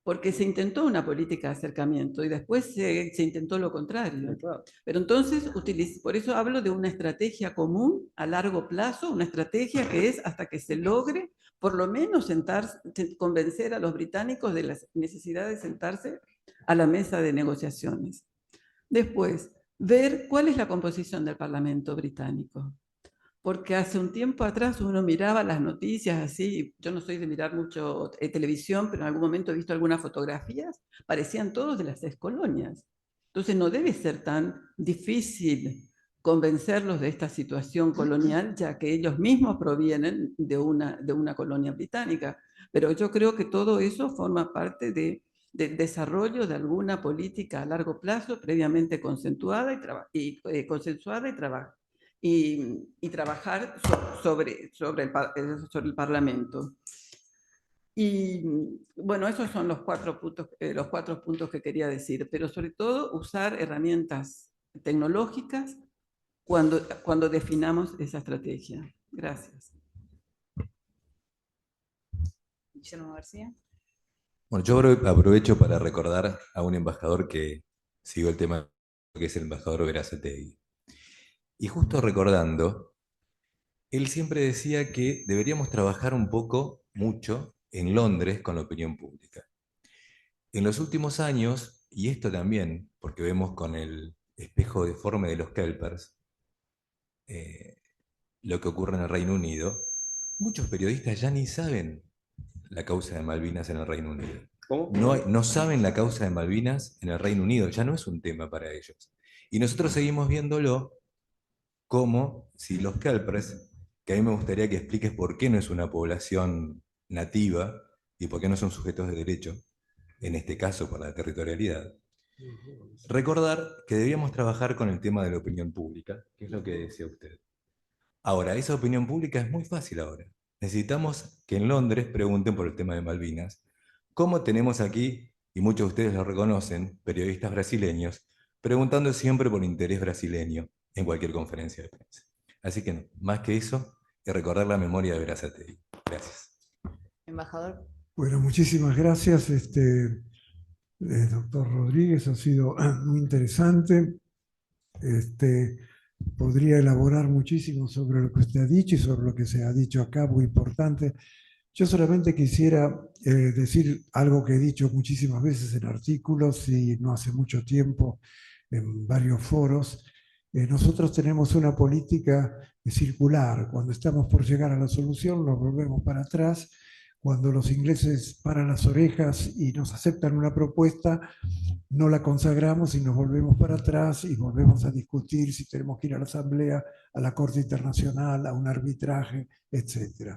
Porque se intentó una política de acercamiento y después se intentó lo contrario. Pero entonces, por eso hablo de una estrategia común a largo plazo, una estrategia que es hasta que se logre, por lo menos convencer a los británicos de la necesidad de sentarse a la mesa de negociaciones. Después, ver cuál es la composición del Parlamento británico. Porque hace un tiempo atrás uno miraba las noticias así, yo no soy de mirar mucho televisión, pero en algún momento he visto algunas fotografías, parecían todos de las excolonias. Entonces no debe ser tan difícil convencerlos de esta situación colonial, ya que ellos mismos provienen de una colonia británica. Pero yo creo que todo eso forma parte del desarrollo de alguna política a largo plazo, previamente consensuada y trabajar sobre el Parlamento. Y bueno, esos son los cuatro puntos que quería decir, pero sobre todo usar herramientas tecnológicas cuando definamos esa estrategia. Gracias. Guillermo García. Bueno, yo aprovecho para recordar a un embajador que siguió el tema, que es el embajador Verazategui. Y justo recordando, él siempre decía que deberíamos trabajar mucho en Londres con la opinión pública. En los últimos años, y esto también, porque vemos con el espejo deforme de los kelpers, lo que ocurre en el Reino Unido, muchos periodistas ya ni saben la causa de Malvinas en el Reino Unido. ¿Cómo? No saben la causa de Malvinas en el Reino Unido, ya no es un tema para ellos. Y nosotros seguimos viéndolo como si los kelpers, que a mí me gustaría que expliques por qué no es una población nativa y por qué no son sujetos de derecho, en este caso por la territorialidad, recordar que debíamos trabajar con el tema de la opinión pública, que es lo que decía usted. Ahora, esa opinión pública es muy fácil ahora. Necesitamos que en Londres pregunten por el tema de Malvinas, como tenemos aquí, y muchos de ustedes lo reconocen, periodistas brasileños, preguntando siempre por interés brasileño en cualquier conferencia de prensa. Así que no, más que eso, es recordar la memoria de Berazategui. Gracias. Embajador. Bueno, muchísimas gracias, doctor Rodríguez, ha sido muy interesante. Podría elaborar muchísimo sobre lo que usted ha dicho y sobre lo que se ha dicho acá, muy importante. Yo solamente quisiera decir algo que he dicho muchísimas veces en artículos y no hace mucho tiempo en varios foros. Nosotros tenemos una política circular. Cuando estamos por llegar a la solución, nos volvemos para atrás. Cuando los ingleses paran las orejas y nos aceptan una propuesta, no la consagramos y nos volvemos para atrás y volvemos a discutir si tenemos que ir a la Asamblea, a la Corte Internacional, a un arbitraje, etc.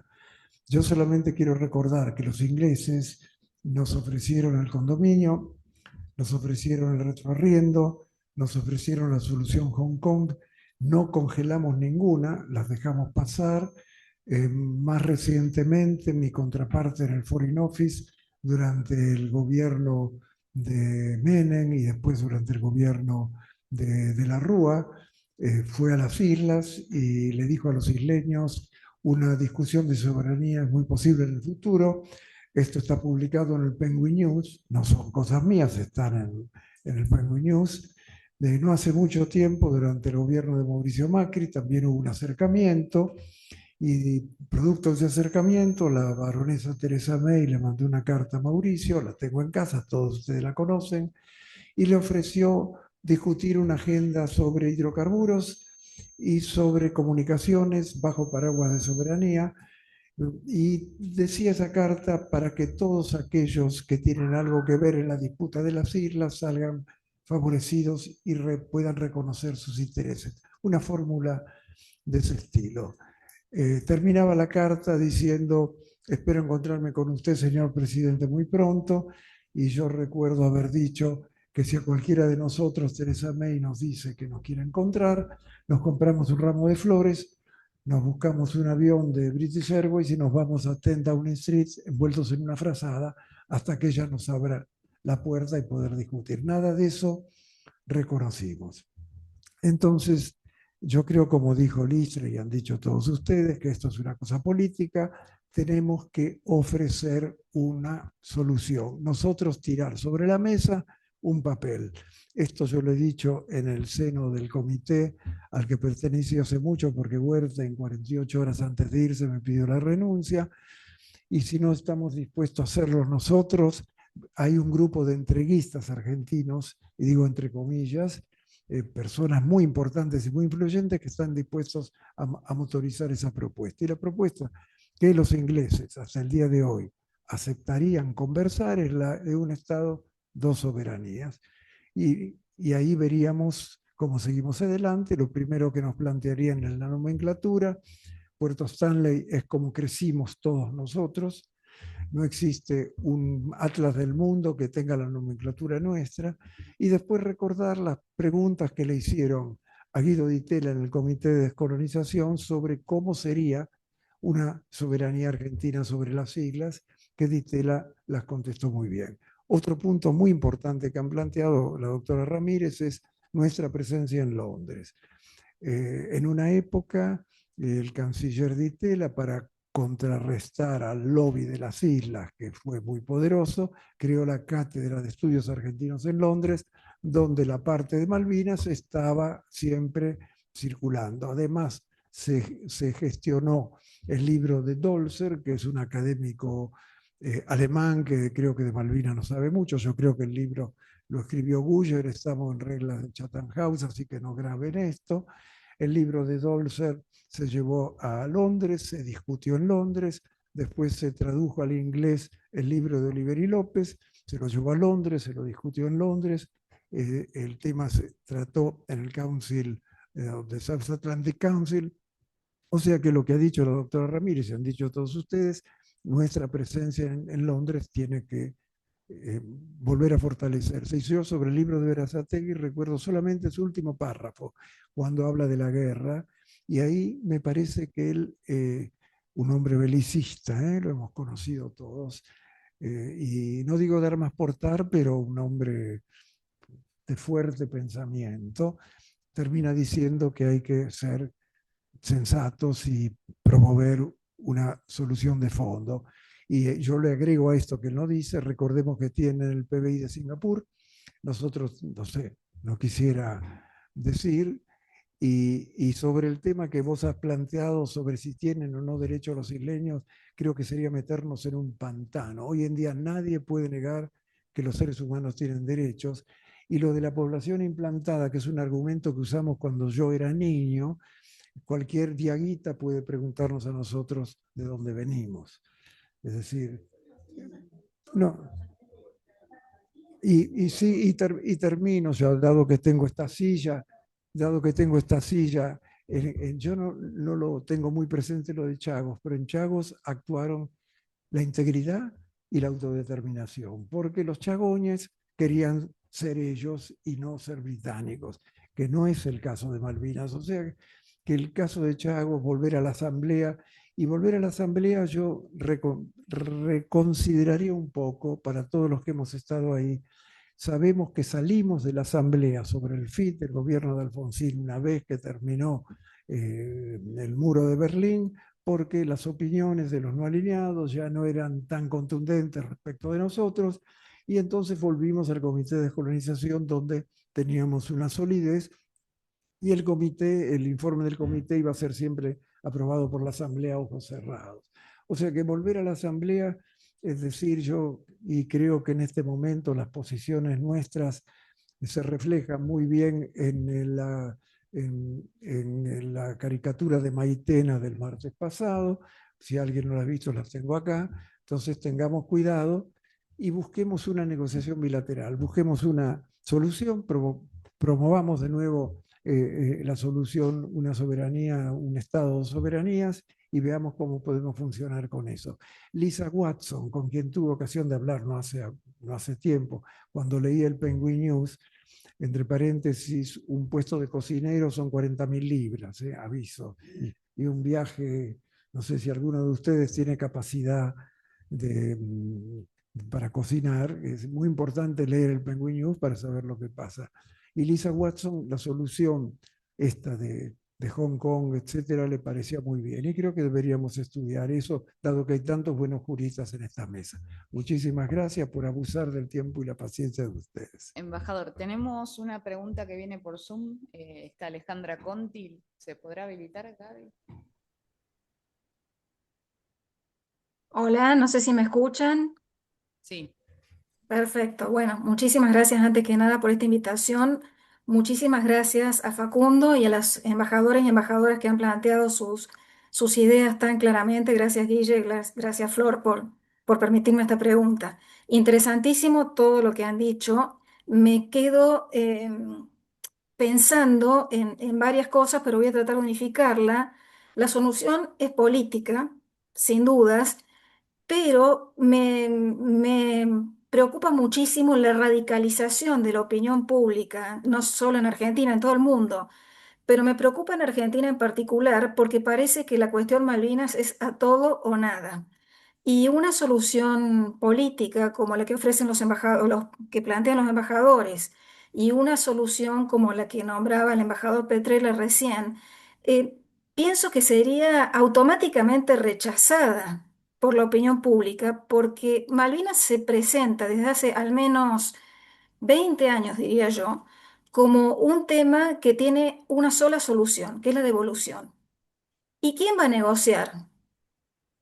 Yo solamente quiero recordar que los ingleses nos ofrecieron el condominio, nos ofrecieron el retroarriendo, nos ofrecieron la solución Hong Kong, no congelamos ninguna, las dejamos pasar. Más recientemente, mi contraparte en el Foreign Office, durante el gobierno de Menem y después durante el gobierno de la Rúa, fue a las islas y le dijo a los isleños: una discusión de soberanía es muy posible en el futuro. Esto está publicado en el Penguin News, no son cosas mías, están en el Penguin News. No hace mucho tiempo, durante el gobierno de Mauricio Macri, también hubo un acercamiento y producto de ese acercamiento, la baronesa Teresa May le mandó una carta a Mauricio, la tengo en casa, todos ustedes la conocen, y le ofreció discutir una agenda sobre hidrocarburos y sobre comunicaciones bajo paraguas de soberanía. Y decía esa carta para que todos aquellos que tienen algo que ver en la disputa de las islas salgan favorecidos y puedan reconocer sus intereses. Una fórmula de ese estilo. Terminaba la carta diciendo: espero encontrarme con usted, señor presidente, muy pronto. Y yo recuerdo haber dicho que si a cualquiera de nosotros Teresa May nos dice que nos quiere encontrar, nos compramos un ramo de flores, nos buscamos un avión de British Airways y nos vamos a 10 Downing Street envueltos en una frazada hasta que ella nos abra la puerta y poder discutir. Nada de eso reconocimos. Entonces, yo creo, como dijo Listre y han dicho todos ustedes, que esto es una cosa política. Tenemos que ofrecer una solución. Nosotros tirar sobre la mesa un papel. Esto yo lo he dicho en el seno del comité al que pertenecí hace mucho, porque Huerta en 48 horas antes de irse me pidió la renuncia. Y si no estamos dispuestos a hacerlo nosotros, hay un grupo de entreguistas argentinos, y digo entre comillas, personas muy importantes y muy influyentes que están dispuestos a motorizar esa propuesta. Y la propuesta que los ingleses hasta el día de hoy aceptarían conversar es la de un Estado, dos soberanías. Y ahí veríamos cómo seguimos adelante. Lo primero que nos plantearían en la nomenclatura: Puerto Stanley es como crecimos todos nosotros. No existe un atlas del mundo que tenga la nomenclatura nuestra. Y después recordar las preguntas que le hicieron a Guido Di Tella en el Comité de Descolonización sobre cómo sería una soberanía argentina sobre las islas, que Di Tella las contestó muy bien. Otro punto muy importante que han planteado la doctora Ramírez es nuestra presencia en Londres. En una época, el canciller Di Tella, para contrarrestar al lobby de las islas, que fue muy poderoso, creó la Cátedra de Estudios Argentinos en Londres, donde la parte de Malvinas estaba siempre circulando. Además, se gestionó el libro de Dolzer, que es un académico alemán que creo que de Malvinas no sabe mucho. Yo creo que el libro lo escribió Guyer, estamos en reglas de Chatham House, así que no graben esto. El libro de Dolcer se llevó a Londres, se discutió en Londres, después se tradujo al inglés el libro de Oliveri López, se lo llevó a Londres, se lo discutió en Londres, el tema se trató en el Council, de South Atlantic Council, o sea que lo que ha dicho la doctora Ramírez y han dicho todos ustedes, nuestra presencia en Londres tiene que volver a fortalecerse. Y yo sobre el libro de Berazategui recuerdo solamente su último párrafo, cuando habla de la guerra, y ahí me parece que él, un hombre belicista, lo hemos conocido todos, y no digo de armas portar, pero un hombre de fuerte pensamiento, termina diciendo que hay que ser sensatos y promover una solución de fondo. Y yo le agrego a esto que él no dice, recordemos que tienen el PBI de Singapur, nosotros, no sé, no quisiera decir, y sobre el tema que vos has planteado sobre si tienen o no derecho los isleños, creo que sería meternos en un pantano. Hoy en día nadie puede negar que los seres humanos tienen derechos, y lo de la población implantada, que es un argumento que usamos cuando yo era niño, cualquier diaguita puede preguntarnos a nosotros de dónde venimos. Es decir, no. Sí, y termino, o sea, dado que tengo esta silla, yo no lo tengo muy presente lo de Chagos, pero en Chagos actuaron la integridad y la autodeterminación, porque los chagoñes querían ser ellos y no ser británicos, que no es el caso de Malvinas. O sea, que el caso de Chagos, volver a la asamblea, y volver a la asamblea yo reconsideraría un poco para todos los que hemos estado ahí. Sabemos que salimos de la asamblea sobre el fin del gobierno de Alfonsín una vez que terminó el muro de Berlín, porque las opiniones de los no alineados ya no eran tan contundentes respecto de nosotros, y entonces volvimos al Comité de Descolonización, donde teníamos una solidez, y el informe del comité iba a ser siempre aprobado por la Asamblea a ojos cerrados. O sea que volver a la Asamblea, es decir, y creo que en este momento las posiciones nuestras se reflejan muy bien en la caricatura de Maitena del martes pasado. Si alguien no la ha visto, las tengo acá. Entonces tengamos cuidado y busquemos una negociación bilateral, busquemos una solución, promovamos de nuevo la solución, una soberanía, un estado de soberanías, y veamos cómo podemos funcionar con eso. Lisa Watson, con quien tuve ocasión de hablar no hace tiempo, cuando leí el Penguin News, entre paréntesis, un puesto de cocinero son 40.000 libras, aviso, y un viaje, no sé si alguno de ustedes tiene capacidad para cocinar, es muy importante leer el Penguin News para saber lo que pasa. Y Lisa Watson, la solución esta de Hong Kong, etcétera, le parecía muy bien. Y creo que deberíamos estudiar eso, dado que hay tantos buenos juristas en esta mesa. Muchísimas gracias por abusar del tiempo y la paciencia de ustedes. Embajador, tenemos una pregunta que viene por Zoom. Está Alejandra Conti. ¿Se podrá habilitar acá? Hola, no sé si me escuchan. Sí. Perfecto. Bueno, muchísimas gracias antes que nada por esta invitación. Muchísimas gracias a Facundo y a las embajadores y embajadoras que han planteado sus ideas tan claramente. Gracias, Guille, gracias, Flor, por permitirme esta pregunta. Interesantísimo todo lo que han dicho. Me quedo pensando en varias cosas, pero voy a tratar de unificarla. La solución es política, sin dudas, pero me preocupa muchísimo la radicalización de la opinión pública, no solo en Argentina, en todo el mundo, pero me preocupa en Argentina en particular porque parece que la cuestión Malvinas es a todo o nada. Y una solución política como la que ofrecen los embajadores, los que plantean los embajadores, y una solución como la que nombraba el embajador Petrella recién, pienso que sería automáticamente rechazada por la opinión pública, porque Malvinas se presenta desde hace al menos 20 años, diría yo, como un tema que tiene una sola solución, que es la devolución. ¿Y quién va a negociar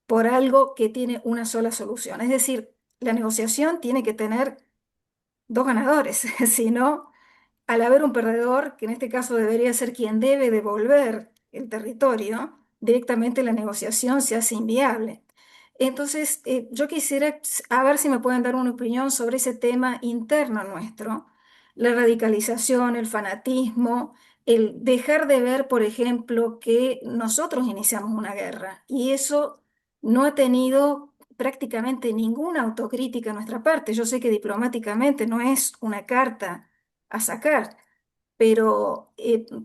por algo que tiene una sola solución? Es decir, la negociación tiene que tener dos ganadores, sino al haber un perdedor, que en este caso debería ser quien debe devolver el territorio, directamente la negociación se hace inviable. Entonces, yo quisiera a ver si me pueden dar una opinión sobre ese tema interno nuestro, la radicalización, el fanatismo, el dejar de ver, por ejemplo, que nosotros iniciamos una guerra y eso no ha tenido prácticamente ninguna autocrítica a nuestra parte. Yo sé que diplomáticamente no es una carta a sacar, pero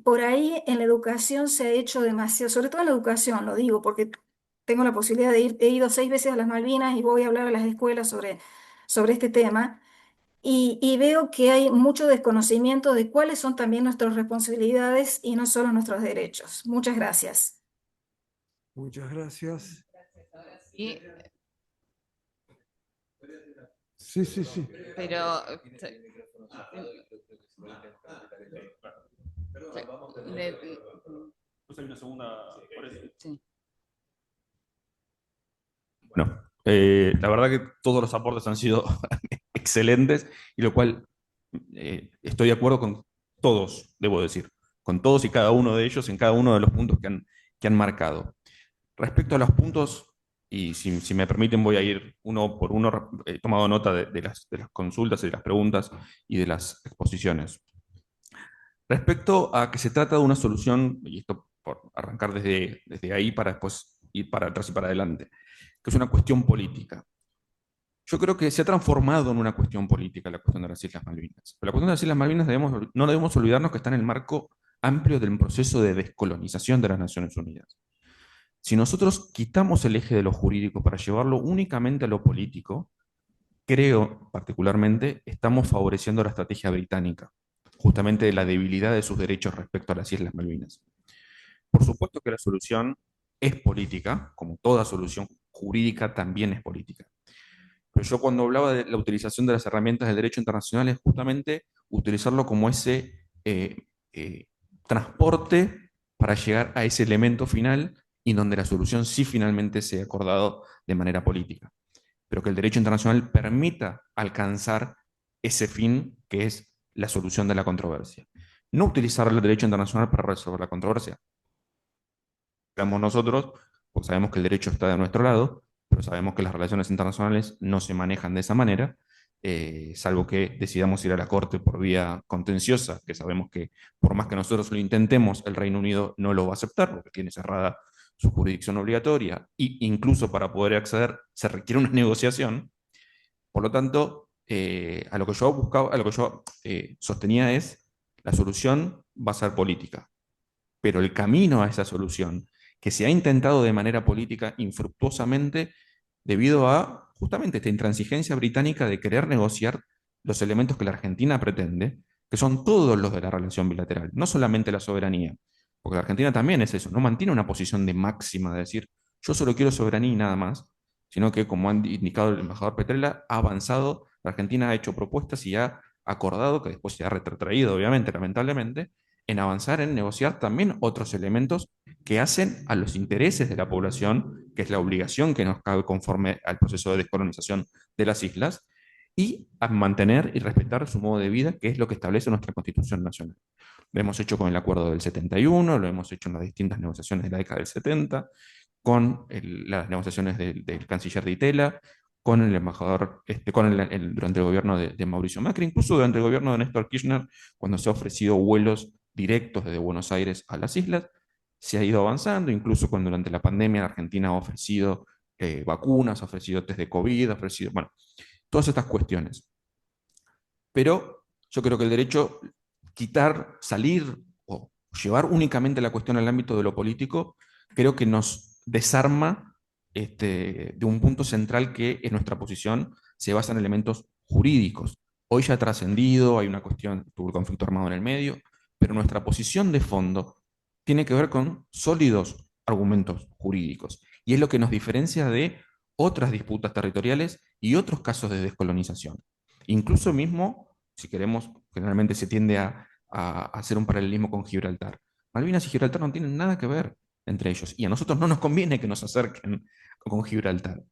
por ahí en la educación se ha hecho demasiado, sobre todo en la educación, lo digo, porque tengo la posibilidad de ir, he ido 6 veces a las Malvinas y voy a hablar a las escuelas sobre este tema, y veo que hay mucho desconocimiento de cuáles son también nuestras responsabilidades y no solo nuestros derechos. Muchas gracias. Muchas gracias. Y, Sí, sí, sí. pero Pues hay una segunda. sí. Bueno, la verdad que todos los aportes han sido excelentes, y lo cual estoy de acuerdo con todos, debo decir, con todos y cada uno de ellos en cada uno de los puntos que han marcado. Respecto a los puntos, y si me permiten voy a ir uno por uno, he tomado nota de las consultas y de las preguntas y de las exposiciones. Respecto a que se trata de una solución, y esto por arrancar desde ahí para después ir para atrás y para adelante, que es una cuestión política. Yo creo que se ha transformado en una cuestión política la cuestión de las Islas Malvinas. Pero la cuestión de las Islas Malvinas no debemos olvidarnos que está en el marco amplio del proceso de descolonización de las Naciones Unidas. Si nosotros quitamos el eje de lo jurídico para llevarlo únicamente a lo político, creo particularmente estamos favoreciendo la estrategia británica, justamente de la debilidad de sus derechos respecto a las Islas Malvinas. Por supuesto que la solución es política, como toda solución jurídica también es política. Pero yo cuando hablaba de la utilización de las herramientas del derecho internacional es justamente utilizarlo como ese transporte para llegar a ese elemento final y donde la solución sí finalmente sea acordado de manera política. Pero que el derecho internacional permita alcanzar ese fin que es la solución de la controversia. No utilizar el derecho internacional para resolver la controversia. Digamos nosotros, porque sabemos que el derecho está de nuestro lado, pero sabemos que las relaciones internacionales no se manejan de esa manera, salvo que decidamos ir a la Corte por vía contenciosa, que sabemos que por más que nosotros lo intentemos, el Reino Unido no lo va a aceptar, porque tiene cerrada su jurisdicción obligatoria, e incluso para poder acceder se requiere una negociación. Por lo tanto, a lo que yo buscaba, a lo que yo sostenía es, la solución va a ser política, pero el camino a esa solución, que se ha intentado de manera política infructuosamente debido a justamente esta intransigencia británica de querer negociar los elementos que la Argentina pretende, que son todos los de la relación bilateral, no solamente la soberanía, porque la Argentina también es eso, no mantiene una posición de máxima, de decir, yo solo quiero soberanía y nada más, sino que, como ha indicado el embajador Petrella, ha avanzado, la Argentina ha hecho propuestas y ha acordado, que después se ha retrotraído, obviamente, lamentablemente, en avanzar en negociar también otros elementos que hacen a los intereses de la población, que es la obligación que nos cabe conforme al proceso de descolonización de las islas, y a mantener y respetar su modo de vida, que es lo que establece nuestra Constitución Nacional. Lo hemos hecho con el acuerdo del 71, lo hemos hecho en las distintas negociaciones de la década del 70, con las negociaciones del canciller de Itela, con el embajador, durante el gobierno de Mauricio Macri, incluso durante el gobierno de Néstor Kirchner, cuando se ha ofrecido vuelos directos desde Buenos Aires a las islas, se ha ido avanzando, incluso cuando durante la pandemia la Argentina ha ofrecido vacunas, ha ofrecido test de COVID, ha ofrecido, bueno, todas estas cuestiones. Pero yo creo que el derecho, salir o llevar únicamente la cuestión al ámbito de lo político, creo que nos desarma de un punto central que en nuestra posición se basa en elementos jurídicos. Hoy ya ha trascendido, hay una cuestión, tuvo el conflicto armado en el medio, pero nuestra posición de fondo tiene que ver con sólidos argumentos jurídicos. Y es lo que nos diferencia de otras disputas territoriales y otros casos de descolonización. Incluso mismo, si queremos, generalmente se tiende a hacer un paralelismo con Gibraltar. Malvinas y Gibraltar no tienen nada que ver entre ellos, y a nosotros no nos conviene que nos acerquen con Gibraltar.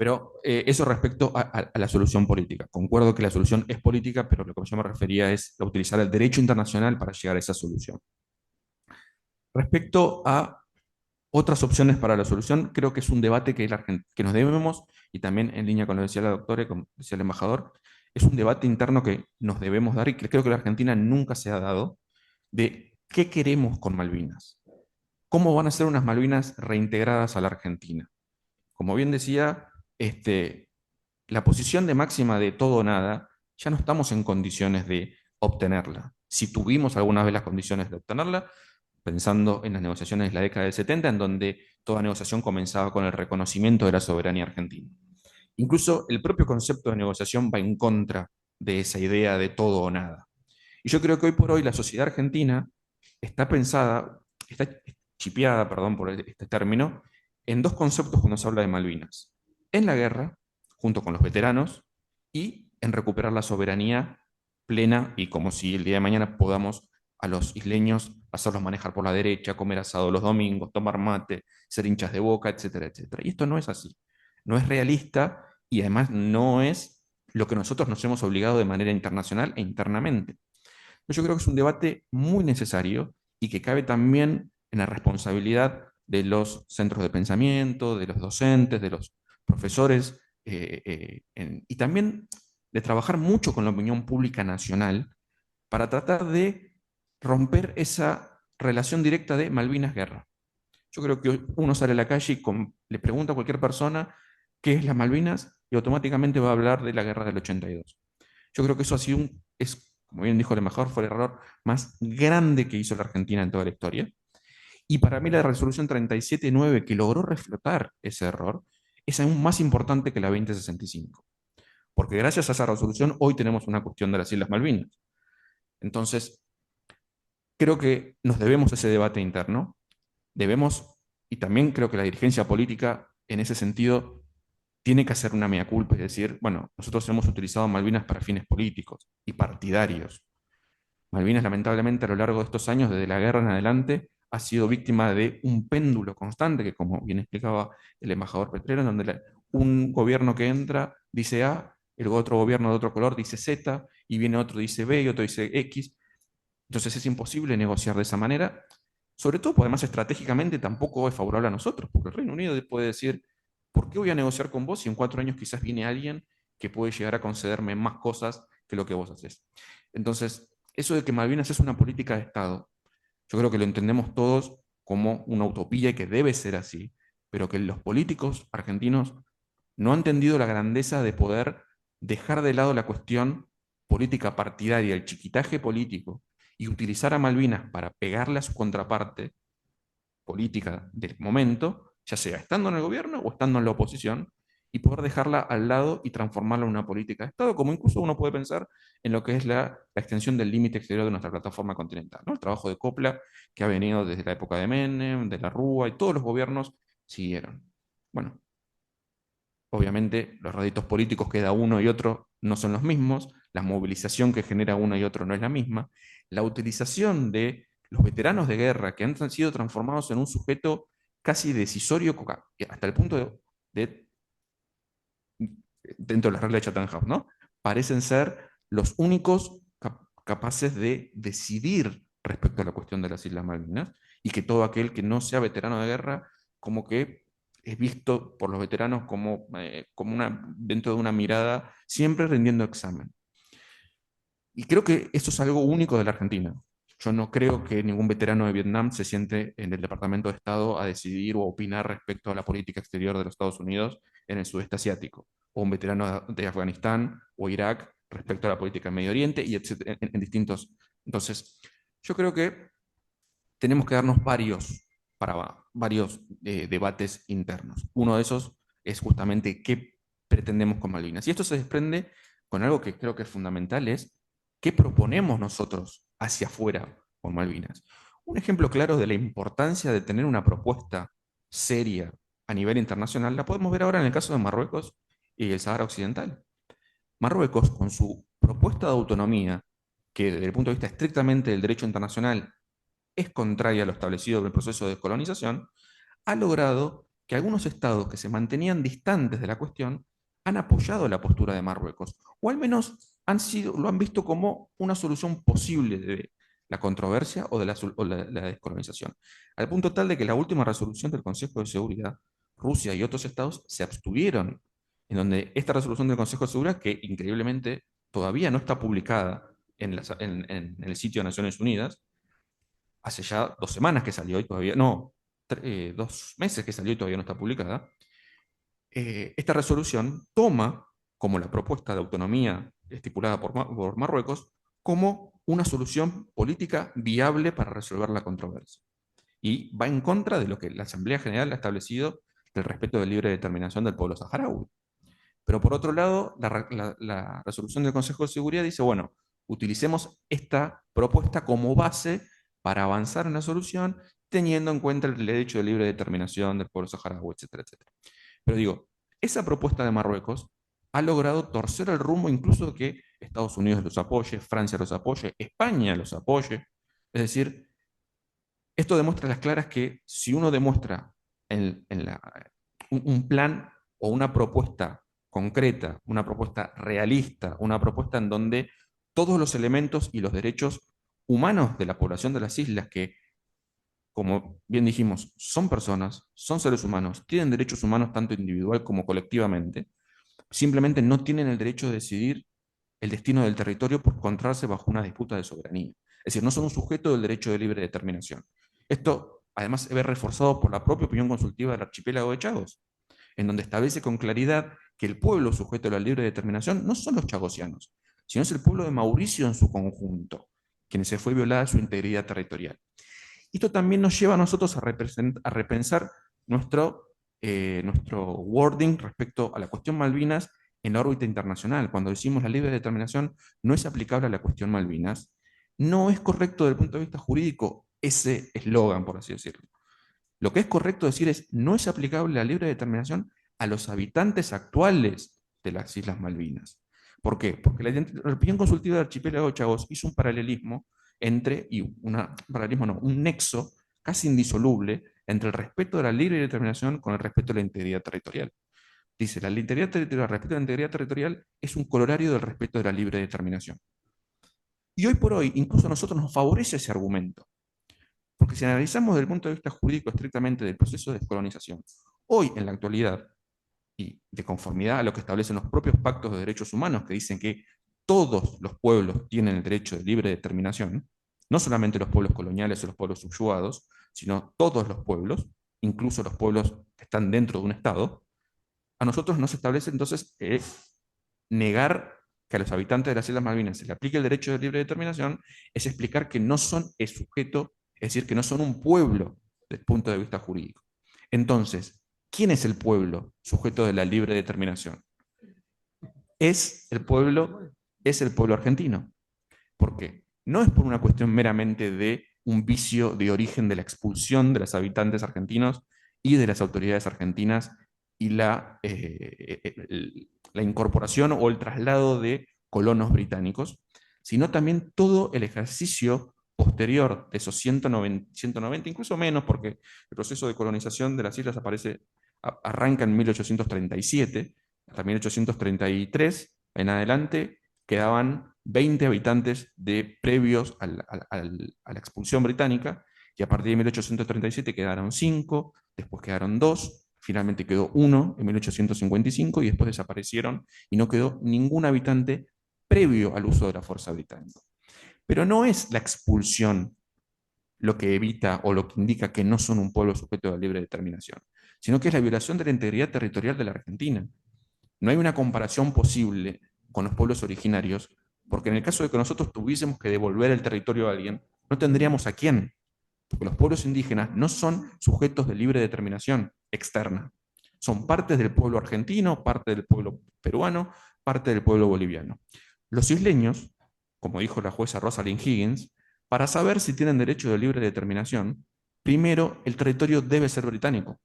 Pero eso respecto a la solución política. Concuerdo que la solución es política, pero lo que yo me refería es a utilizar el derecho internacional para llegar a esa solución. Respecto a otras opciones para la solución, creo que es un debate que nos debemos, y también en línea con lo que decía la doctora y como decía el embajador, es un debate interno que nos debemos dar y que creo que la Argentina nunca se ha dado, de qué queremos con Malvinas. ¿Cómo van a ser unas Malvinas reintegradas a la Argentina? Como bien decía, la posición de máxima de todo o nada, ya no estamos en condiciones de obtenerla. Si tuvimos alguna vez las condiciones de obtenerla, pensando en las negociaciones de la década del 70, en donde toda negociación comenzaba con el reconocimiento de la soberanía argentina. Incluso el propio concepto de negociación va en contra de esa idea de todo o nada. Y yo creo que hoy por hoy la sociedad argentina está pensada, está chipeada, perdón por este término, en dos conceptos cuando se habla de Malvinas. En la guerra, junto con los veteranos, y en recuperar la soberanía plena y como si el día de mañana podamos a los isleños hacerlos manejar por la derecha, comer asado los domingos, tomar mate, ser hinchas de Boca, etcétera, etcétera. Y esto no es así. No es realista y además no es lo que nosotros nos hemos obligado de manera internacional e internamente. Yo creo que es un debate muy necesario y que cabe también en la responsabilidad de los centros de pensamiento, de los docentes, de los profesores, y también de trabajar mucho con la opinión pública nacional para tratar de romper esa relación directa de Malvinas-guerra. Yo creo que uno sale a la calle y le pregunta a cualquier persona qué es las Malvinas y automáticamente va a hablar de la guerra del 82. Yo creo que eso ha sido como bien dijo el embajador, fue el error más grande que hizo la Argentina en toda la historia. Y para mí la resolución 37.9, que logró reflotar ese error, es aún más importante que la 2065. Porque gracias a esa resolución hoy tenemos una cuestión de las Islas Malvinas. Entonces, creo que nos debemos ese debate interno, debemos, y también creo que la dirigencia política en ese sentido tiene que hacer una mea culpa y decir, bueno, nosotros hemos utilizado Malvinas para fines políticos y partidarios. Malvinas, lamentablemente, a lo largo de estos años, desde la guerra en adelante, ha sido víctima de un péndulo constante, que como bien explicaba el embajador Petrero, en donde un gobierno que entra dice A, el otro gobierno de otro color dice Z, y viene otro dice B y otro dice X. Entonces es imposible negociar de esa manera, sobre todo porque además estratégicamente tampoco es favorable a nosotros, porque el Reino Unido puede decir, ¿por qué voy a negociar con vos si en 4 años quizás viene alguien que puede llegar a concederme más cosas que lo que vos haces? Entonces, eso de que Malvinas es una política de Estado, yo creo que lo entendemos todos como una utopía y que debe ser así, pero que los políticos argentinos no han entendido la grandeza de poder dejar de lado la cuestión política partidaria, el chiquitaje político, y utilizar a Malvinas para pegarle a su contraparte política del momento, ya sea estando en el gobierno o estando en la oposición, y poder dejarla al lado y transformarla en una política de Estado, como incluso uno puede pensar en lo que es la extensión del límite exterior de nuestra plataforma continental, ¿no? El trabajo de Copla, que ha venido desde la época de Menem, de la Rúa, y todos los gobiernos siguieron. Bueno, obviamente los réditos políticos que da uno y otro no son los mismos, la movilización que genera uno y otro no es la misma, la utilización de los veteranos de guerra que han sido transformados en un sujeto casi decisorio hasta el punto de dentro de las reglas de Chatham House, ¿no? Parecen ser los únicos capaces de decidir respecto a la cuestión de las Islas Malvinas y que todo aquel que no sea veterano de guerra como que es visto por los veteranos como, dentro de una mirada siempre rindiendo examen. Y creo que eso es algo único de la Argentina. Yo no creo que ningún veterano de Vietnam se siente en el Departamento de Estado a decidir o a opinar respecto a la política exterior de los Estados Unidos en el sudeste asiático, o un veterano de Afganistán o Irak respecto a la política en Medio Oriente y en distintos. Entonces, yo creo que tenemos que darnos varios debates internos. Uno de esos es justamente qué pretendemos con Malvinas. Y esto se desprende con algo que creo que es fundamental, es qué proponemos nosotros hacia afuera con Malvinas. Un ejemplo claro de la importancia de tener una propuesta seria a nivel internacional la podemos ver ahora en el caso de Marruecos y el Sahara Occidental. Marruecos, con su propuesta de autonomía, que desde el punto de vista estrictamente del derecho internacional es contraria a lo establecido en el proceso de descolonización, ha logrado que algunos estados que se mantenían distantes de la cuestión han apoyado la postura de Marruecos, o al menos lo han visto como una solución posible de la controversia o de la descolonización. Al punto tal de que la última resolución del Consejo de Seguridad, Rusia y otros estados se abstuvieron, en donde esta resolución del Consejo de Seguridad, que increíblemente todavía no está publicada en el sitio de Naciones Unidas, hace ya 2 semanas que salió y todavía, no, 2 meses que salió y todavía no está publicada, esta resolución toma como la propuesta de autonomía estipulada por Marruecos como una solución política viable para resolver la controversia. Y va en contra de lo que la Asamblea General ha establecido del respeto de libre determinación del pueblo saharaui. Pero por otro lado, la resolución del Consejo de Seguridad dice, bueno, utilicemos esta propuesta como base para avanzar en la solución, teniendo en cuenta el derecho de libre determinación del pueblo saharaui, etcétera, etcétera. Pero digo, esa propuesta de Marruecos ha logrado torcer el rumbo incluso de que Estados Unidos los apoye, Francia los apoye, España los apoye. Es decir, esto demuestra a las claras que si uno demuestra un plan o una propuesta concreta, una propuesta realista, una propuesta en donde todos los elementos y los derechos humanos de la población de las islas, que, como bien dijimos, son personas, son seres humanos, tienen derechos humanos tanto individual como colectivamente, simplemente no tienen el derecho de decidir el destino del territorio por encontrarse bajo una disputa de soberanía. Es decir, no son un sujeto del derecho de libre determinación. Esto, además, se ve reforzado por la propia opinión consultiva del archipiélago de Chagos, en donde establece con claridad que el pueblo sujeto a la libre determinación no son los chagosianos, sino es el pueblo de Mauricio en su conjunto, quienes se fue violada su integridad territorial. Esto también nos lleva a nosotros a repensar nuestro wording respecto a la cuestión Malvinas en la órbita internacional. Cuando decimos la libre determinación no es aplicable a la cuestión Malvinas, no es correcto desde el punto de vista jurídico ese eslogan, por así decirlo. Lo que es correcto decir es no es aplicable la libre determinación a los habitantes actuales de las Islas Malvinas. ¿Por qué? Porque la opinión consultiva del archipiélago de Chagos hizo un paralelismo un nexo casi indisoluble entre el respeto de la libre determinación con el respeto a la integridad territorial. Dice, el respeto a la integridad territorial es un corolario del respeto de la libre determinación. Y hoy por hoy, incluso a nosotros nos favorece ese argumento. Porque si analizamos desde el punto de vista jurídico estrictamente del proceso de descolonización, hoy en la actualidad, y de conformidad a lo que establecen los propios pactos de derechos humanos, que dicen que todos los pueblos tienen el derecho de libre determinación, no solamente los pueblos coloniales o los pueblos subyugados, sino todos los pueblos, incluso los pueblos que están dentro de un Estado, a nosotros nos establece entonces negar que a los habitantes de las Islas Malvinas se le aplique el derecho de libre determinación, es explicar que no son el sujeto, es decir, que no son un pueblo desde el punto de vista jurídico. Entonces, ¿quién es el pueblo sujeto de la libre determinación? Es el pueblo argentino. ¿Por qué? No es por una cuestión meramente de un vicio de origen de la expulsión de los habitantes argentinos y de las autoridades argentinas y la incorporación o el traslado de colonos británicos, sino también todo el ejercicio posterior de esos 190, incluso menos, porque el proceso de colonización de las islas arranca en 1837, hasta 1833 en adelante quedaban 20 habitantes previos a la expulsión británica, y a partir de 1837 quedaron 5, después quedaron 2, finalmente quedó 1 en 1855 y después desaparecieron y no quedó ningún habitante previo al uso de la fuerza británica. Pero no es la expulsión lo que evita o lo que indica que no son un pueblo sujeto de libre determinación, sino que es la violación de la integridad territorial de la Argentina. No hay una comparación posible con los pueblos originarios, porque en el caso de que nosotros tuviésemos que devolver el territorio a alguien, no tendríamos a quién, porque los pueblos indígenas no son sujetos de libre determinación externa. Son partes del pueblo argentino, parte del pueblo peruano, parte del pueblo boliviano. Los isleños, como dijo la jueza Rosalind Higgins, para saber si tienen derecho de libre determinación, primero el territorio debe ser británico.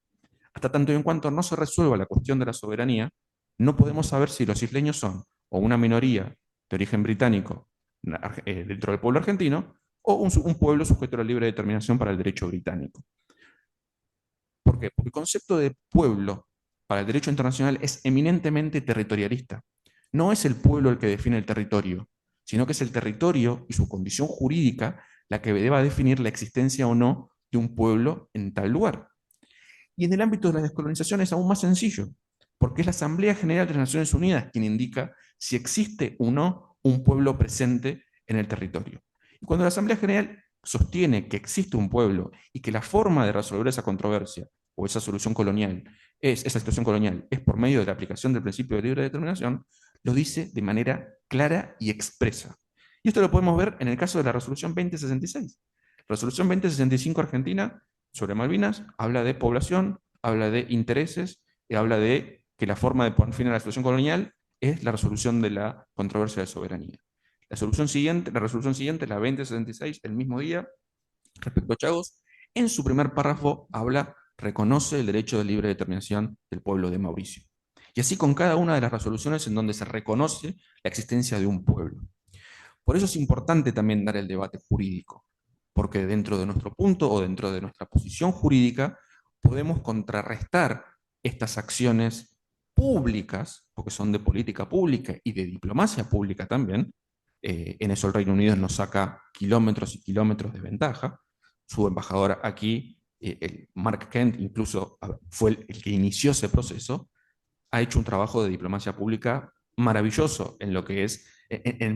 Hasta tanto y en cuanto no se resuelva la cuestión de la soberanía, no podemos saber si los isleños son o una minoría de origen británico dentro del pueblo argentino o un pueblo sujeto a la libre determinación para el derecho británico. ¿Por qué? Porque el concepto de pueblo para el derecho internacional es eminentemente territorialista. No es el pueblo el que define el territorio, sino que es el territorio y su condición jurídica la que deba definir la existencia o no de un pueblo en tal lugar. Y en el ámbito de la descolonización es aún más sencillo, porque es la Asamblea General de las Naciones Unidas quien indica si existe o no un pueblo presente en el territorio. Y cuando la Asamblea General sostiene que existe un pueblo y que la forma de resolver esa controversia o esa solución colonial esa situación colonial es por medio de la aplicación del principio de libre determinación, lo dice de manera clara y expresa. Y esto lo podemos ver en el caso de la resolución 2066. Resolución 2065 Argentina sobre Malvinas habla de población, habla de intereses y habla de que la forma de poner fin a la situación colonial es la resolución de la controversia de soberanía. La resolución siguiente, la 2066, el mismo día, respecto a Chagos, en su primer párrafo reconoce el derecho de libre determinación del pueblo de Mauricio. Y así con cada una de las resoluciones en donde se reconoce la existencia de un pueblo. Por eso es importante también dar el debate jurídico, porque dentro de nuestro punto o dentro de nuestra posición jurídica podemos contrarrestar estas acciones públicas, porque son de política pública y de diplomacia pública también. En eso el Reino Unido nos saca kilómetros y kilómetros de ventaja. Su embajador aquí, el Mark Kent, incluso fue el que inició ese proceso, ha hecho un trabajo de diplomacia pública maravilloso en lo que es,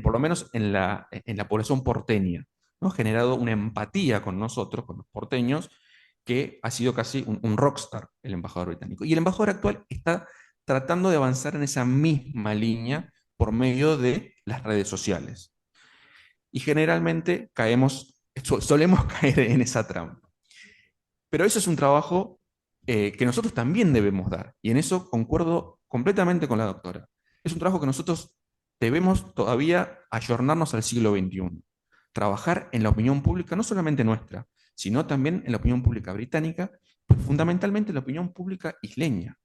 por lo menos en la población porteña, ¿no? Ha generado una empatía con nosotros, con los porteños, que ha sido casi un rockstar el embajador británico. Y el embajador actual está tratando de avanzar en esa misma línea por medio de las redes sociales. Y generalmente solemos caer en esa trampa. Pero eso es un trabajo que nosotros también debemos dar. Y en eso concuerdo completamente con la doctora. Es un trabajo que nosotros debemos todavía ayornarnos al siglo XXI. Trabajar en la opinión pública, no solamente nuestra, sino también en la opinión pública británica, pero fundamentalmente en la opinión pública isleña.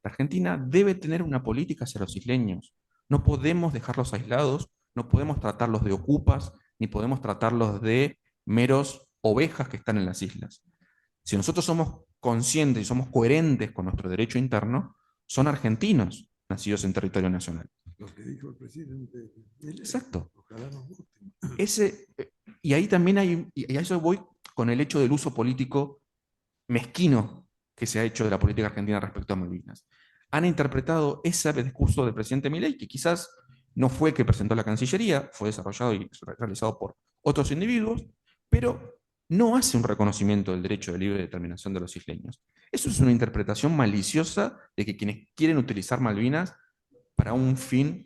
La Argentina debe tener una política hacia los isleños. No podemos dejarlos aislados, no podemos tratarlos de ocupas, ni podemos tratarlos de meros ovejas que están en las islas. Si nosotros somos conscientes y somos coherentes con nuestro derecho interno, son argentinos nacidos en territorio nacional. Lo que dijo el presidente. Exacto. Ojalá nos guste. Y ahí también y a eso voy con el hecho del uso político mezquino que se ha hecho de la política argentina respecto a Malvinas. Han interpretado ese discurso del presidente Milei, que quizás no fue el que presentó la Cancillería, fue desarrollado y realizado por otros individuos, pero no hace un reconocimiento del derecho de libre determinación de los isleños. Eso es una interpretación maliciosa de que quienes quieren utilizar Malvinas para un fin.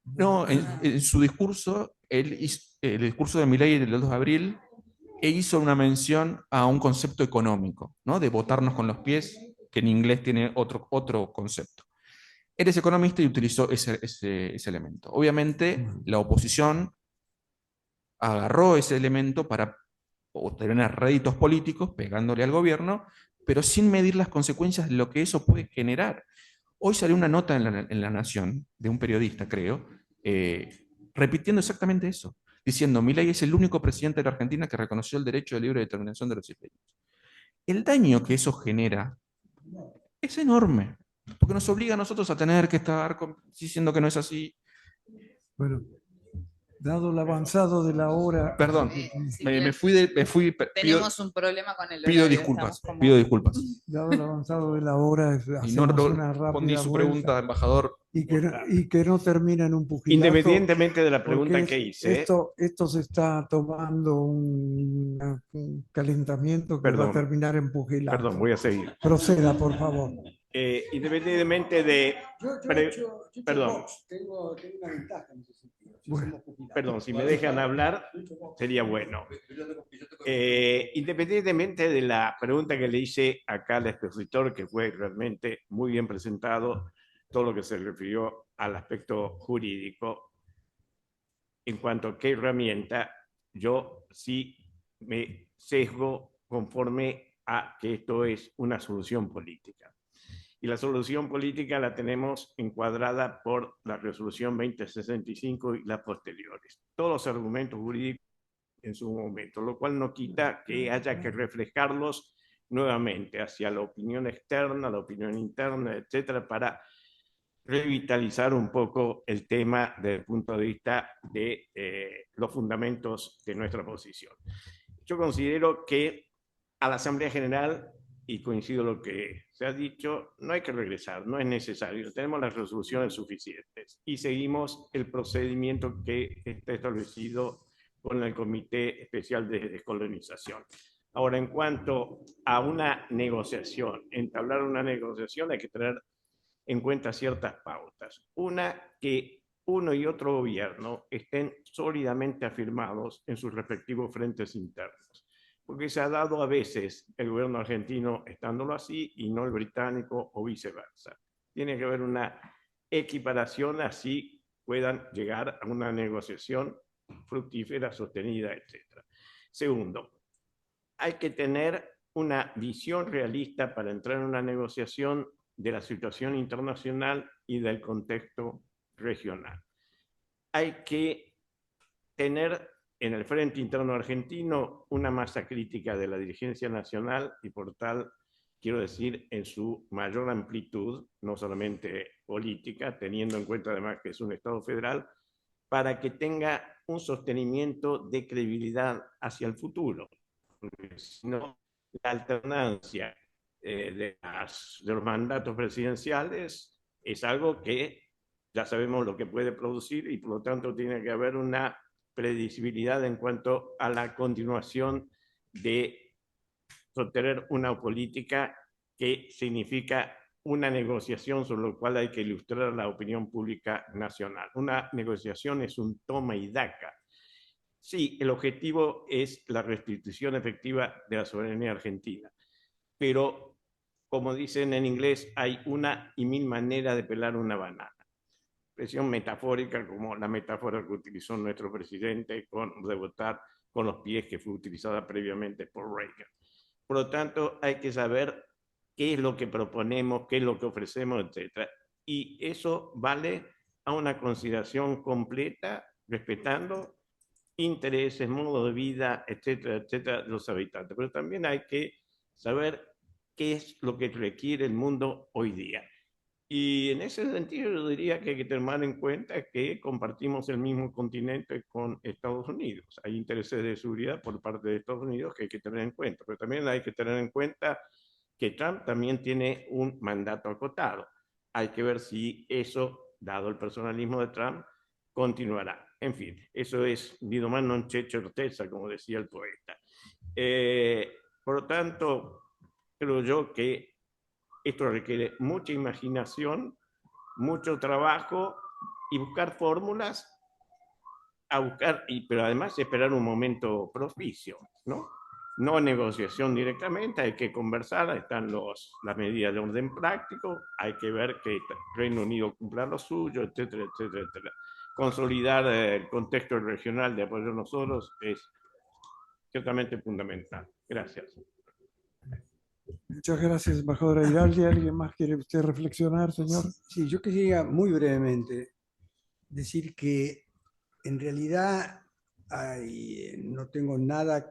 No, en su discurso, el discurso de Milei del 2 de abril, hizo una mención a un concepto económico, ¿no? De votarnos con los pies, que en inglés tiene otro concepto. Él es economista y utilizó ese elemento. Obviamente, la oposición agarró ese elemento para obtener réditos políticos, pegándole al gobierno, pero sin medir las consecuencias de lo que eso puede generar. Hoy salió una nota en la Nación, de un periodista, creo, repitiendo exactamente eso, diciendo: Milei es el único presidente de la Argentina que reconoció el derecho de libre determinación de los isleños. El daño que eso genera es enorme, porque nos obliga a nosotros a tener que estar diciendo que no es así. Bueno, dado el avanzado de la hora... Perdón, me fui. Tenemos un problema con el Pido horario, disculpas, estamos como- pido disculpas. Dado el avanzado de la hora, Y no hacemos una respondí rápida su vuelta pregunta, embajador. y que no termine en un pugilato. Independientemente de la pregunta porque que hice, esto se está tomando un calentamiento que va a terminar en pugilato. Perdón, voy a seguir. Proceda, por favor. Independientemente de... Perdón. Tengo una ventaja en ese sentido. Bueno. Perdón, si me dejan hablar, sería bueno. Independientemente de la pregunta que le hice acá al expositor, que fue realmente muy bien presentado, todo lo que se refirió al aspecto jurídico, en cuanto a qué herramienta, yo sí me sesgo conforme a que esto es una solución política. Y la solución política la tenemos encuadrada por la resolución 2065 y las posteriores. Todos los argumentos jurídicos en su momento, lo cual no quita que haya que reflejarlos nuevamente hacia la opinión externa, la opinión interna, etcétera, para revitalizar un poco el tema desde el punto de vista de los fundamentos de nuestra posición. Yo considero que a la Asamblea General, y coincido lo que se ha dicho, no hay que regresar, no es necesario, tenemos las resoluciones suficientes y seguimos el procedimiento que está establecido con el Comité Especial de Descolonización. Ahora, en cuanto a una negociación, entablar una negociación hay que tener en cuenta ciertas pautas. Una, que uno y otro gobierno estén sólidamente afirmados en sus respectivos frentes internos, porque se ha dado a veces el gobierno argentino estándolo así y no el británico o viceversa. Tiene que haber una equiparación, así puedan llegar a una negociación fructífera, sostenida, etc. Segundo, hay que tener una visión realista para entrar en una negociación de la situación internacional y del contexto regional. Hay que tener en el frente interno argentino una masa crítica de la dirigencia nacional y por tal, quiero decir, en su mayor amplitud, no solamente política, teniendo en cuenta además que es un Estado federal, para que tenga un sostenimiento de credibilidad hacia el futuro. Porque si no, la alternancia de los mandatos presidenciales es algo que ya sabemos lo que puede producir y por lo tanto tiene que haber una predecibilidad en cuanto a la continuación de sostener una política que significa una negociación sobre lo cual hay que ilustrar a la opinión pública nacional. Una negociación es un toma y daca. Sí, el objetivo es la restitución efectiva de la soberanía argentina, pero como dicen en inglés, hay una y mil maneras de pelar una banana. Expresión metafórica como la metáfora que utilizó nuestro presidente de votar con los pies, que fue utilizada previamente por Reagan. Por lo tanto, hay que saber qué es lo que proponemos, qué es lo que ofrecemos, etc. Y eso vale a una consideración completa, respetando intereses, modo de vida, etcétera, etcétera, de los habitantes. Pero también hay que saber qué es lo que requiere el mundo hoy día. Y en ese sentido yo diría que hay que tomar en cuenta que compartimos el mismo continente con Estados Unidos. Hay intereses de seguridad por parte de Estados Unidos que hay que tener en cuenta, pero también hay que tener en cuenta que Trump también tiene un mandato acotado. Hay que ver si eso, dado el personalismo de Trump, continuará. En fin, eso es Didomar non c'è certeza, como decía el poeta. Por lo tanto, creo yo que esto requiere mucha imaginación, mucho trabajo y buscar fórmulas, pero además esperar un momento propicio, ¿no? No negociación directamente, hay que conversar, están las medidas de orden práctico, hay que ver que Reino Unido cumpla lo suyo, etcétera, etcétera, etcétera. Consolidar el contexto regional de apoyo a nosotros es ciertamente fundamental. Gracias. Muchas gracias, embajadora Giraldi. ¿Alguien más quiere usted reflexionar, señor? Sí, yo quería muy brevemente decir que en realidad no tengo nada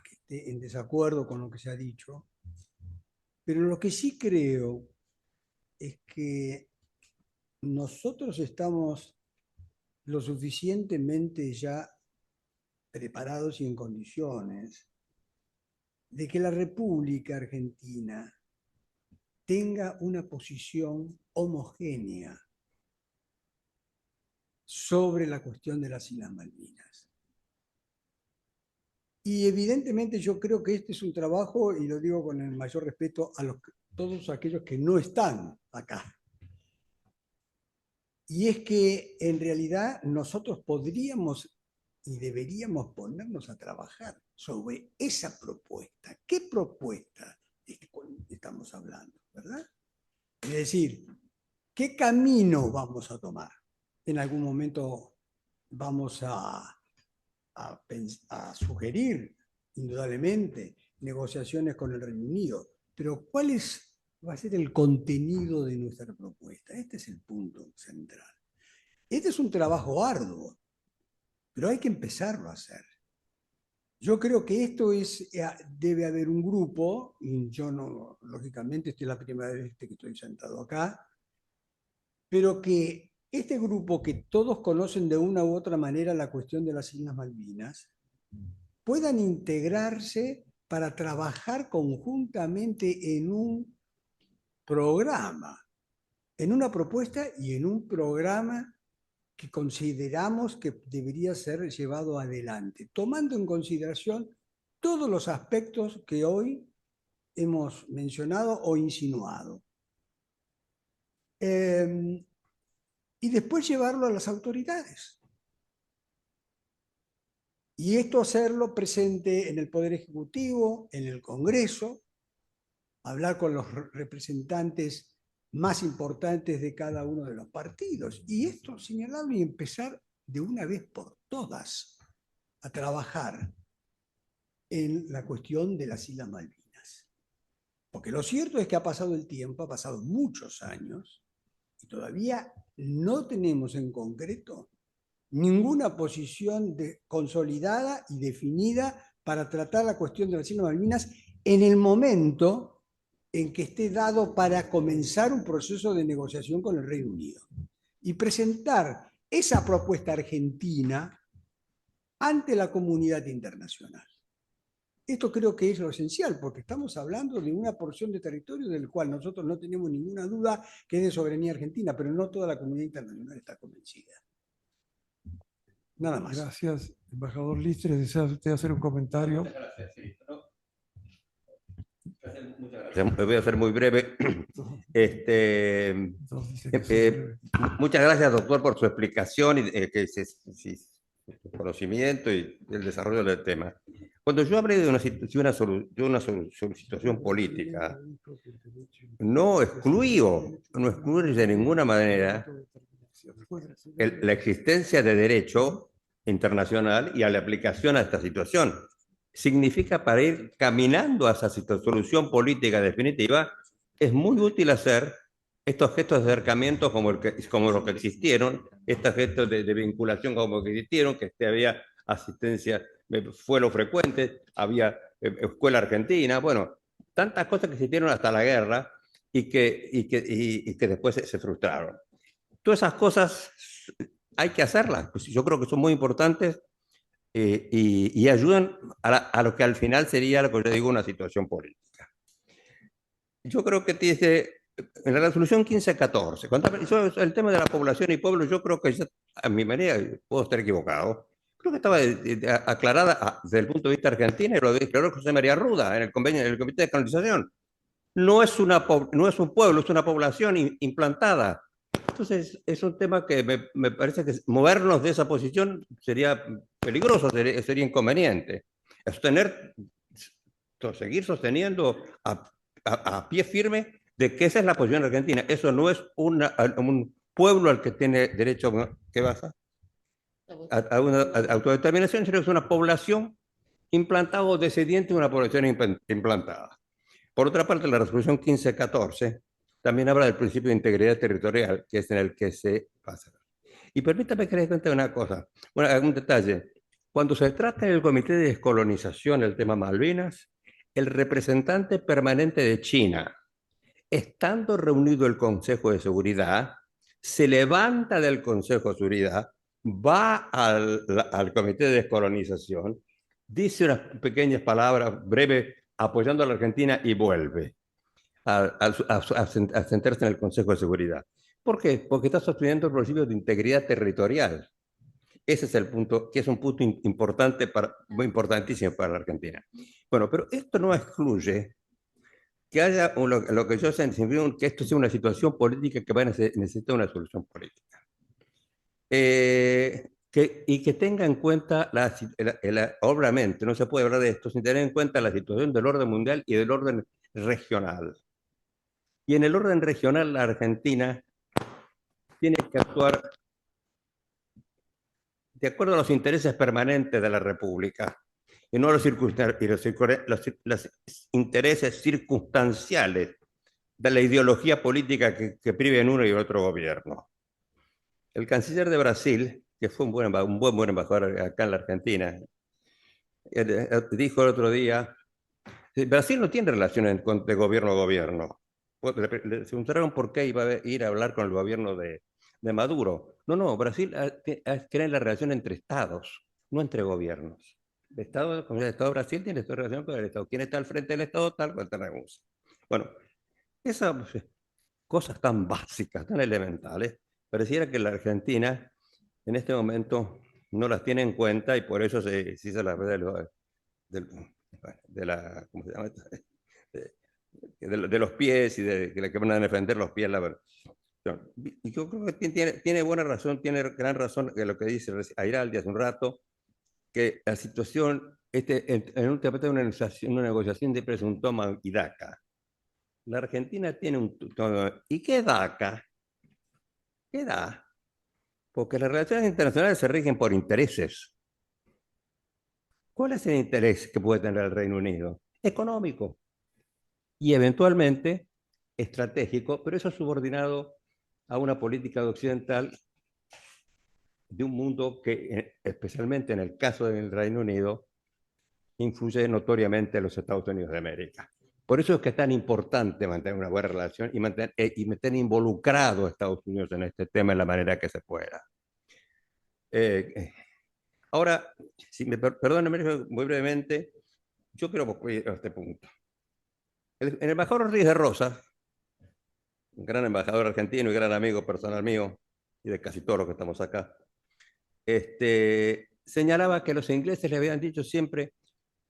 que esté en desacuerdo con lo que se ha dicho, pero lo que sí creo es que nosotros estamos lo suficientemente ya preparados y en condiciones de que la República Argentina tenga una posición homogénea sobre la cuestión de las Islas Malvinas. Y evidentemente yo creo que este es un trabajo, y lo digo con el mayor respeto a todos aquellos que no están acá. Y es que en realidad nosotros podríamos y deberíamos ponernos a trabajar sobre esa propuesta. ¿Qué propuesta estamos hablando, verdad? Es decir, ¿qué camino vamos a tomar? En algún momento vamos a sugerir, indudablemente, negociaciones con el Reino Unido. Pero ¿cuál va a ser el contenido de nuestra propuesta? Este es el punto central. Este es un trabajo arduo, pero hay que empezarlo a hacer. Yo creo que esto es, debe haber un grupo, y yo no, lógicamente, esta es la primera vez que estoy sentado acá, pero que este grupo que todos conocen de una u otra manera la cuestión de las Islas Malvinas, puedan integrarse para trabajar conjuntamente en un programa, en una propuesta y en un programa que consideramos que debería ser llevado adelante, tomando en consideración todos los aspectos que hoy hemos mencionado o insinuado. Y después llevarlo a las autoridades. Y esto hacerlo presente en el Poder Ejecutivo, en el Congreso, hablar con los representantes más importantes de cada uno de los partidos. Y esto señalarlo y empezar de una vez por todas a trabajar en la cuestión de las Islas Malvinas. Porque lo cierto es que ha pasado el tiempo, ha pasado muchos años, y todavía no tenemos en concreto ninguna posición consolidada y definida para tratar la cuestión de las Islas Malvinas en el momento en que esté dado para comenzar un proceso de negociación con el Reino Unido y presentar esa propuesta argentina ante la comunidad internacional. Esto creo que es lo esencial, porque estamos hablando de una porción de territorio del cual nosotros no tenemos ninguna duda que es de soberanía argentina, pero no toda la comunidad internacional está convencida. Nada más. Gracias, embajador Listres. ¿Desea usted hacer un comentario? Muchas gracias. Sí, ¿no? Muchas gracias. Voy a ser muy breve. Muchas gracias, doctor, por su explicación y su conocimiento y el desarrollo del tema. Cuando yo hablé de una situación política, no excluyo de ninguna manera la existencia de derecho internacional y a la aplicación a esta situación. Significa, para ir caminando a esa solución política definitiva, es muy útil hacer estos gestos de acercamiento como los que existieron, estos gestos de vinculación como los que existieron, que había asistencia, fueros frecuentes, había escuela argentina, bueno, tantas cosas que existieron hasta la guerra y que después se frustraron. Todas esas cosas hay que hacerlas, pues yo creo que son muy importantes y ayudan a lo que al final sería, lo que yo digo, una situación política. Yo creo que en la resolución 1514, cuando el tema de la población y pueblo, yo creo que a mi manera, puedo estar equivocado, creo que estaba aclarada desde el punto de vista argentino, y lo declaró José María Ruda en el convenio del Comité de Colonización. No es un pueblo, es una población implantada. Entonces, es un tema que me parece que movernos de esa posición sería peligroso, sería inconveniente. Seguir sosteniendo a pie firme de que esa es la posición argentina. Eso no es un pueblo al que tiene derecho a una autodeterminación, sino que es una población implantada o descendiente de una población implantada. Por otra parte, la resolución 1514 también habla del principio de integridad territorial, que es en el que se pasa. Y permítame que les cuente una cosa, algún detalle. Cuando se trata en el Comité de Descolonización el tema Malvinas, el representante permanente de China, estando reunido el Consejo de Seguridad, se levanta del Consejo de Seguridad, va al Comité de Descolonización, dice unas pequeñas palabras breves apoyando a la Argentina y vuelve a sentarse en el Consejo de Seguridad. ¿Por qué? Porque está sosteniendo el principio de integridad territorial. Ese es el punto, que es un punto muy importantísimo para la Argentina. Bueno, pero esto no excluye que haya lo que yo significa que esto sea una situación política que va a necesitar una solución política. Y que tenga en cuenta, obviamente, no se puede hablar de esto sin tener en cuenta la situación del orden mundial y del orden regional. Y en el orden regional, la Argentina tiene que actuar de acuerdo a los intereses permanentes de la República y no los intereses circunstanciales de la ideología política que prive en uno y otro gobierno. El canciller de Brasil, que fue un buen embajador acá en la Argentina, dijo el otro día, Brasil no tiene relaciones de gobierno a gobierno. Le preguntaron por qué iba a ir a hablar con el gobierno de Maduro. No, Brasil crea la relación entre estados, no entre gobiernos. El Estado de Brasil tiene esta relación con el Estado. ¿Quién está al frente del Estado? Tal cual tenemos. Bueno, esas cosas tan básicas, tan elementales, pareciera que la Argentina en este momento no las tiene en cuenta y por eso se hizo la red de la, ¿cómo se llama? De los pies y de que van a defender los pies, la verdad. Y yo creo que tiene buena razón, tiene gran razón que lo que dice Airaldi hace un rato, que la situación, en un tema de una negociación de presuntoma y DACA. La Argentina tiene ¿y qué DACA? ¿Qué da? Porque las relaciones internacionales se rigen por intereses. ¿Cuál es el interés que puede tener el Reino Unido? Económico. Y eventualmente estratégico, pero eso es subordinado a una política occidental de un mundo que, especialmente en el caso del Reino Unido, influye notoriamente en los Estados Unidos de América. Por eso es que es tan importante mantener una buena relación y mantener involucrado a Estados Unidos en este tema en la manera que se pueda. Ahora, si me perdónenme muy brevemente, yo quiero ir a este punto. El embajador Ruiz de Rosas, un gran embajador argentino y gran amigo personal mío, y de casi todos los que estamos acá, señalaba que los ingleses le habían dicho siempre,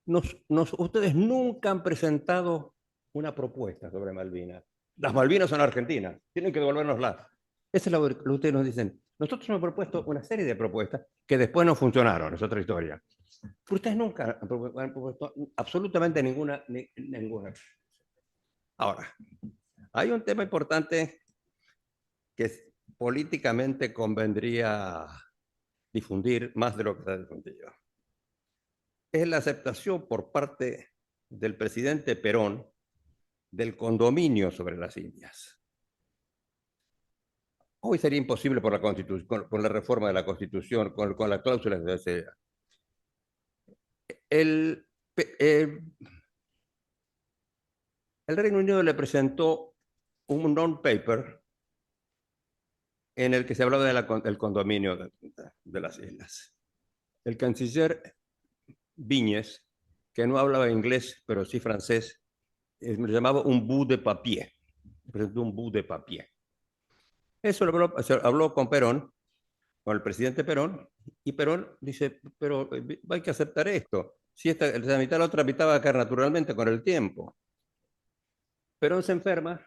ustedes nunca han presentado una propuesta sobre Malvinas. Las Malvinas son argentinas, tienen que devolvernoslas. Eso es lo que ustedes nos dicen. Nosotros hemos propuesto una serie de propuestas que después no funcionaron, es otra historia. Pero ustedes nunca han propuesto absolutamente ninguna. Ahora, hay un tema importante que políticamente convendría difundir más de lo que se ha difundido. Es la aceptación por parte del presidente Perón del condominio sobre las Indias. Hoy sería imposible por la Constitución, con la reforma de la Constitución, con las cláusulas de seguridad. El Reino Unido le presentó un non-paper en el que se hablaba del condominio de las islas. El canciller Viñes, que no hablaba inglés, pero sí francés, me llamaba un bout de papier. Presentó un bout de papier. Eso se habló con Perón, con el presidente Perón, y Perón dice, pero hay que aceptar esto. Si la mitad, la otra mitad va a caer naturalmente con el tiempo. Perón se enferma,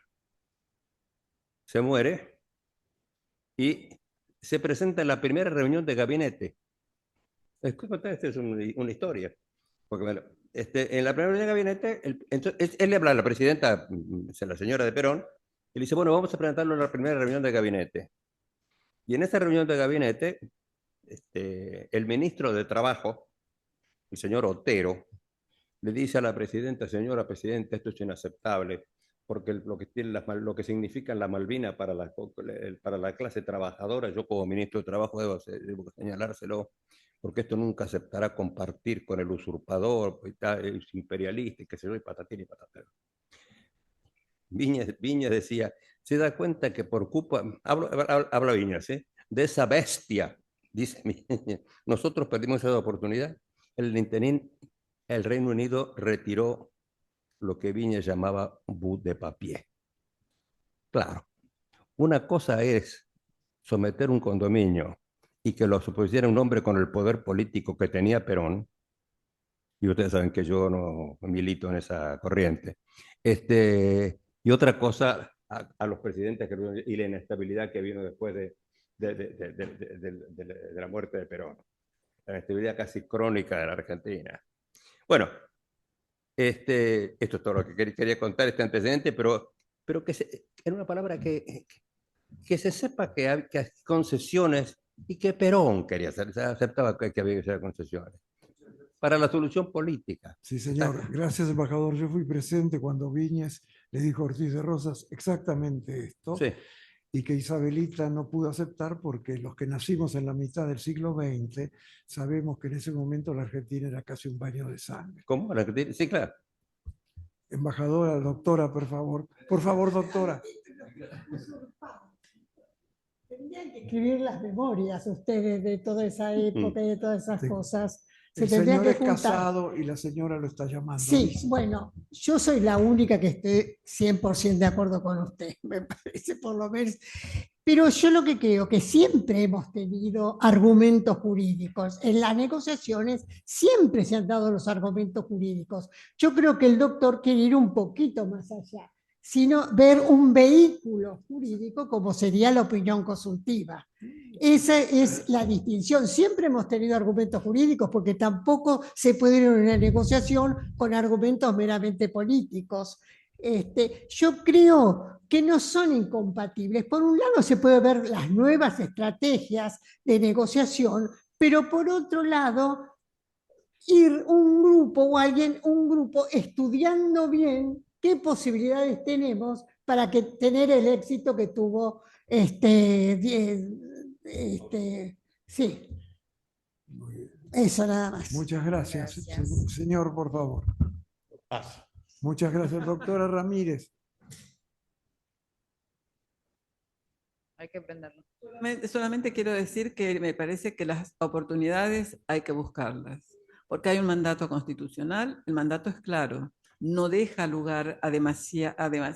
se muere, y se presenta en la primera reunión de gabinete. Esta es una historia. Porque, bueno, en la primera reunión de gabinete, él le habla a la presidenta, la señora de Perón, y le dice, bueno, vamos a presentarlo en la primera reunión de gabinete. Y en esa reunión de gabinete, el ministro de Trabajo, el señor Otero, le dice a la presidenta, señora presidenta, esto es inaceptable, porque lo que significa la Malvina para la clase trabajadora, yo como ministro de Trabajo debo señalárselo, porque esto nunca aceptará compartir con el usurpador, el imperialista, y qué sé yo, y patatín y patatero. Viñas decía, se da cuenta que por culpa, habla Viñas, de esa bestia, dice, nosotros perdimos esa oportunidad. El Reino Unido retiró lo que Viñas llamaba bout de papier. Claro, una cosa es someter un condominio y que lo supusiera un hombre con el poder político que tenía Perón, y ustedes saben que yo no milito en esa corriente, y otra cosa a los presidentes y la inestabilidad que vino después de la muerte de Perón, la inestabilidad casi crónica de la Argentina. Bueno, esto es todo lo que quería contar, este antecedente, pero en una palabra que se sepa que hay concesiones y que Perón quería hacer, aceptaba que había que hacer concesiones para la solución política. Sí, señor. Gracias, embajador. Yo fui presente cuando Viñes le dijo a Ortiz de Rosas exactamente esto. Sí. y que Isabelita no pudo aceptar porque los que nacimos en la mitad del siglo XX sabemos que en ese momento la Argentina era casi un baño de sangre. ¿Cómo? Sí, claro. Embajadora, doctora, por favor. Por favor, doctora. Tendrían que escribir las memorias ustedes de toda esa época y de todas esas Sí. cosas. El señor es casado y la señora lo está llamando. Sí, bueno, yo soy la única que esté 100% de acuerdo con usted, me parece por lo menos. Pero yo lo que creo que siempre hemos tenido argumentos jurídicos. En las negociaciones siempre se han dado los argumentos jurídicos. Yo creo que el doctor quiere ir un poquito más allá, sino ver un vehículo jurídico como sería la opinión consultiva. Esa es la distinción. Siempre hemos tenido argumentos jurídicos porque tampoco se puede ir a una negociación con argumentos meramente políticos. Yo creo que no son incompatibles. Por un lado se puede ver las nuevas estrategias de negociación, pero por otro lado ir un grupo o alguien, un grupo estudiando bien qué posibilidades tenemos para tener el éxito que tuvo sí. Eso nada más. Muchas gracias. Señor, por favor. Muchas gracias, doctora Ramírez. Hay que aprenderlo. Solamente quiero decir que me parece que las oportunidades hay que buscarlas, porque hay un mandato constitucional, el mandato es claro, no deja lugar a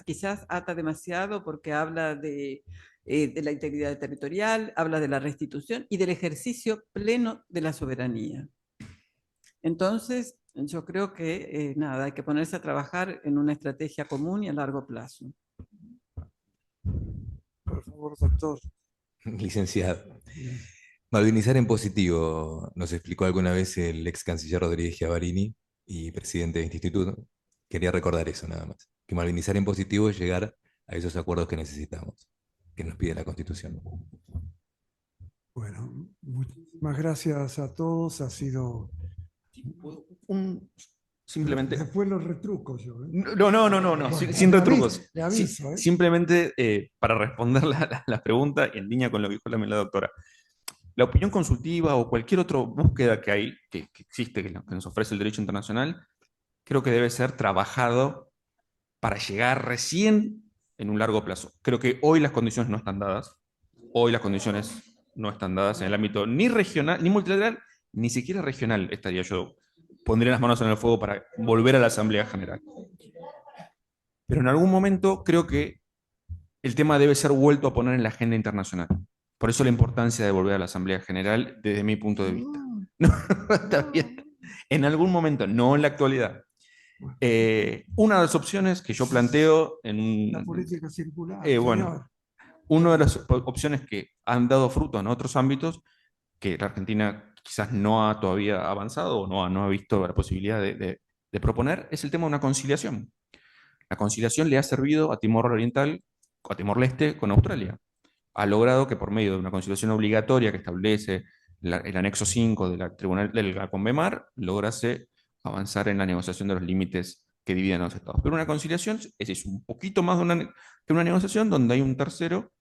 quizás ata demasiado porque habla de la integridad territorial, habla de la restitución y del ejercicio pleno de la soberanía. Entonces, yo creo que nada, hay que ponerse a trabajar en una estrategia común y a largo plazo. Por favor, doctor. Licenciado. Malvinizar en positivo, nos explicó alguna vez el ex canciller Rodríguez Chiavarini y presidente de este instituto. Quería recordar eso nada más. Que malvinizar en positivo es llegar a esos acuerdos que necesitamos, que nos pide la Constitución. Bueno, muchísimas gracias a todos. Ha sido... Simplemente... Después los retrucos yo. No, bueno, sin retrucos. Le aviso, Simplemente para responder la pregunta en línea con lo que dijo la doctora. La opinión consultiva o cualquier otra búsqueda que hay, que existe, que nos ofrece el derecho internacional, creo que debe ser trabajado para llegar recién en un largo plazo. Creo que hoy las condiciones no están dadas. Hoy las condiciones no están dadas en el ámbito ni regional, ni multilateral, ni siquiera regional, estaría yo. Pondría las manos en el fuego para volver a la Asamblea General. Pero en algún momento creo que el tema debe ser vuelto a poner en la agenda internacional. Por eso la importancia de volver a la Asamblea General desde mi punto de vista. No, está bien. En algún momento, no en la actualidad. Una de las opciones que yo planteo en la política circular. Una de las opciones que han dado fruto en otros ámbitos, que la Argentina quizás no ha todavía avanzado o no ha visto la posibilidad de proponer, es el tema de una conciliación. La conciliación le ha servido a Timor Oriental, a Timor-Leste con Australia. Ha logrado que por medio de una conciliación obligatoria que establece el anexo 5 del CONVEMAR, lograse avanzar en la negociación de los límites que dividen a los estados. Pero una conciliación es un poquito más que una negociación donde hay un tercero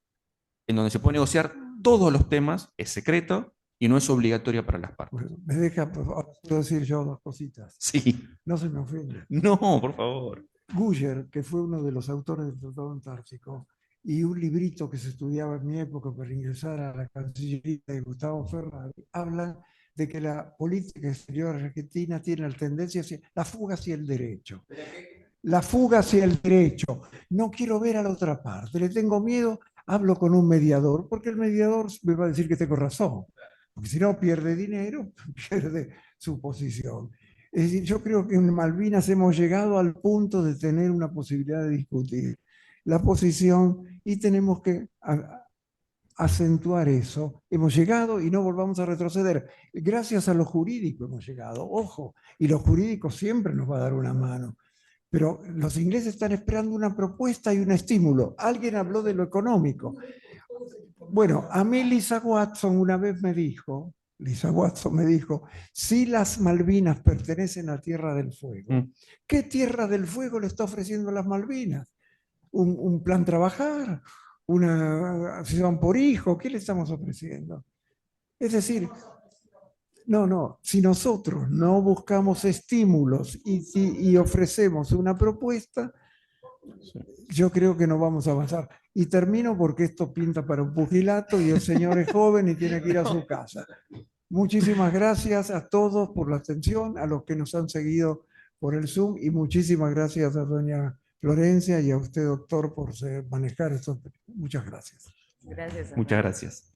en donde se puede negociar todos los temas, es secreto y no es obligatoria para las partes. Bueno, me deja, ¿puedo decir yo dos cositas? Sí. No se me ofende. No, por favor. Guyer, que fue uno de los autores del Tratado Antártico, y un librito que se estudiaba en mi época para ingresar a la Cancillería de Gustavo Ferrari, hablan de que la política exterior argentina tiene la tendencia hacia la fuga hacia el derecho. La fuga hacia el derecho. No quiero ver a la otra parte, le tengo miedo, hablo con un mediador, porque el mediador me va a decir que tengo razón. Porque si no pierde dinero, pierde su posición. Es decir, yo creo que en Malvinas hemos llegado al punto de tener una posibilidad de discutir la posición y tenemos que acentuar eso. Hemos llegado y no volvamos a retroceder. Gracias a lo jurídico hemos llegado, ojo, y lo jurídico siempre nos va a dar una mano. Pero los ingleses están esperando una propuesta y un estímulo. Alguien habló de lo económico. Bueno, a mí Lisa Watson una vez me dijo, si las Malvinas pertenecen a Tierra del Fuego, ¿qué Tierra del Fuego le está ofreciendo a las Malvinas? Un plan trabajar, una acción por hijo, ¿qué le estamos ofreciendo? Es decir, no, si nosotros no buscamos estímulos y ofrecemos una propuesta, yo creo que no vamos a avanzar. Y termino porque esto pinta para un pugilato y el señor es joven y tiene que ir a su casa. Muchísimas gracias a todos por la atención, a los que nos han seguido por el Zoom, y muchísimas gracias a doña Florencia y a usted, doctor, por manejar esto. Muchas gracias. Gracias. Muchas gracias.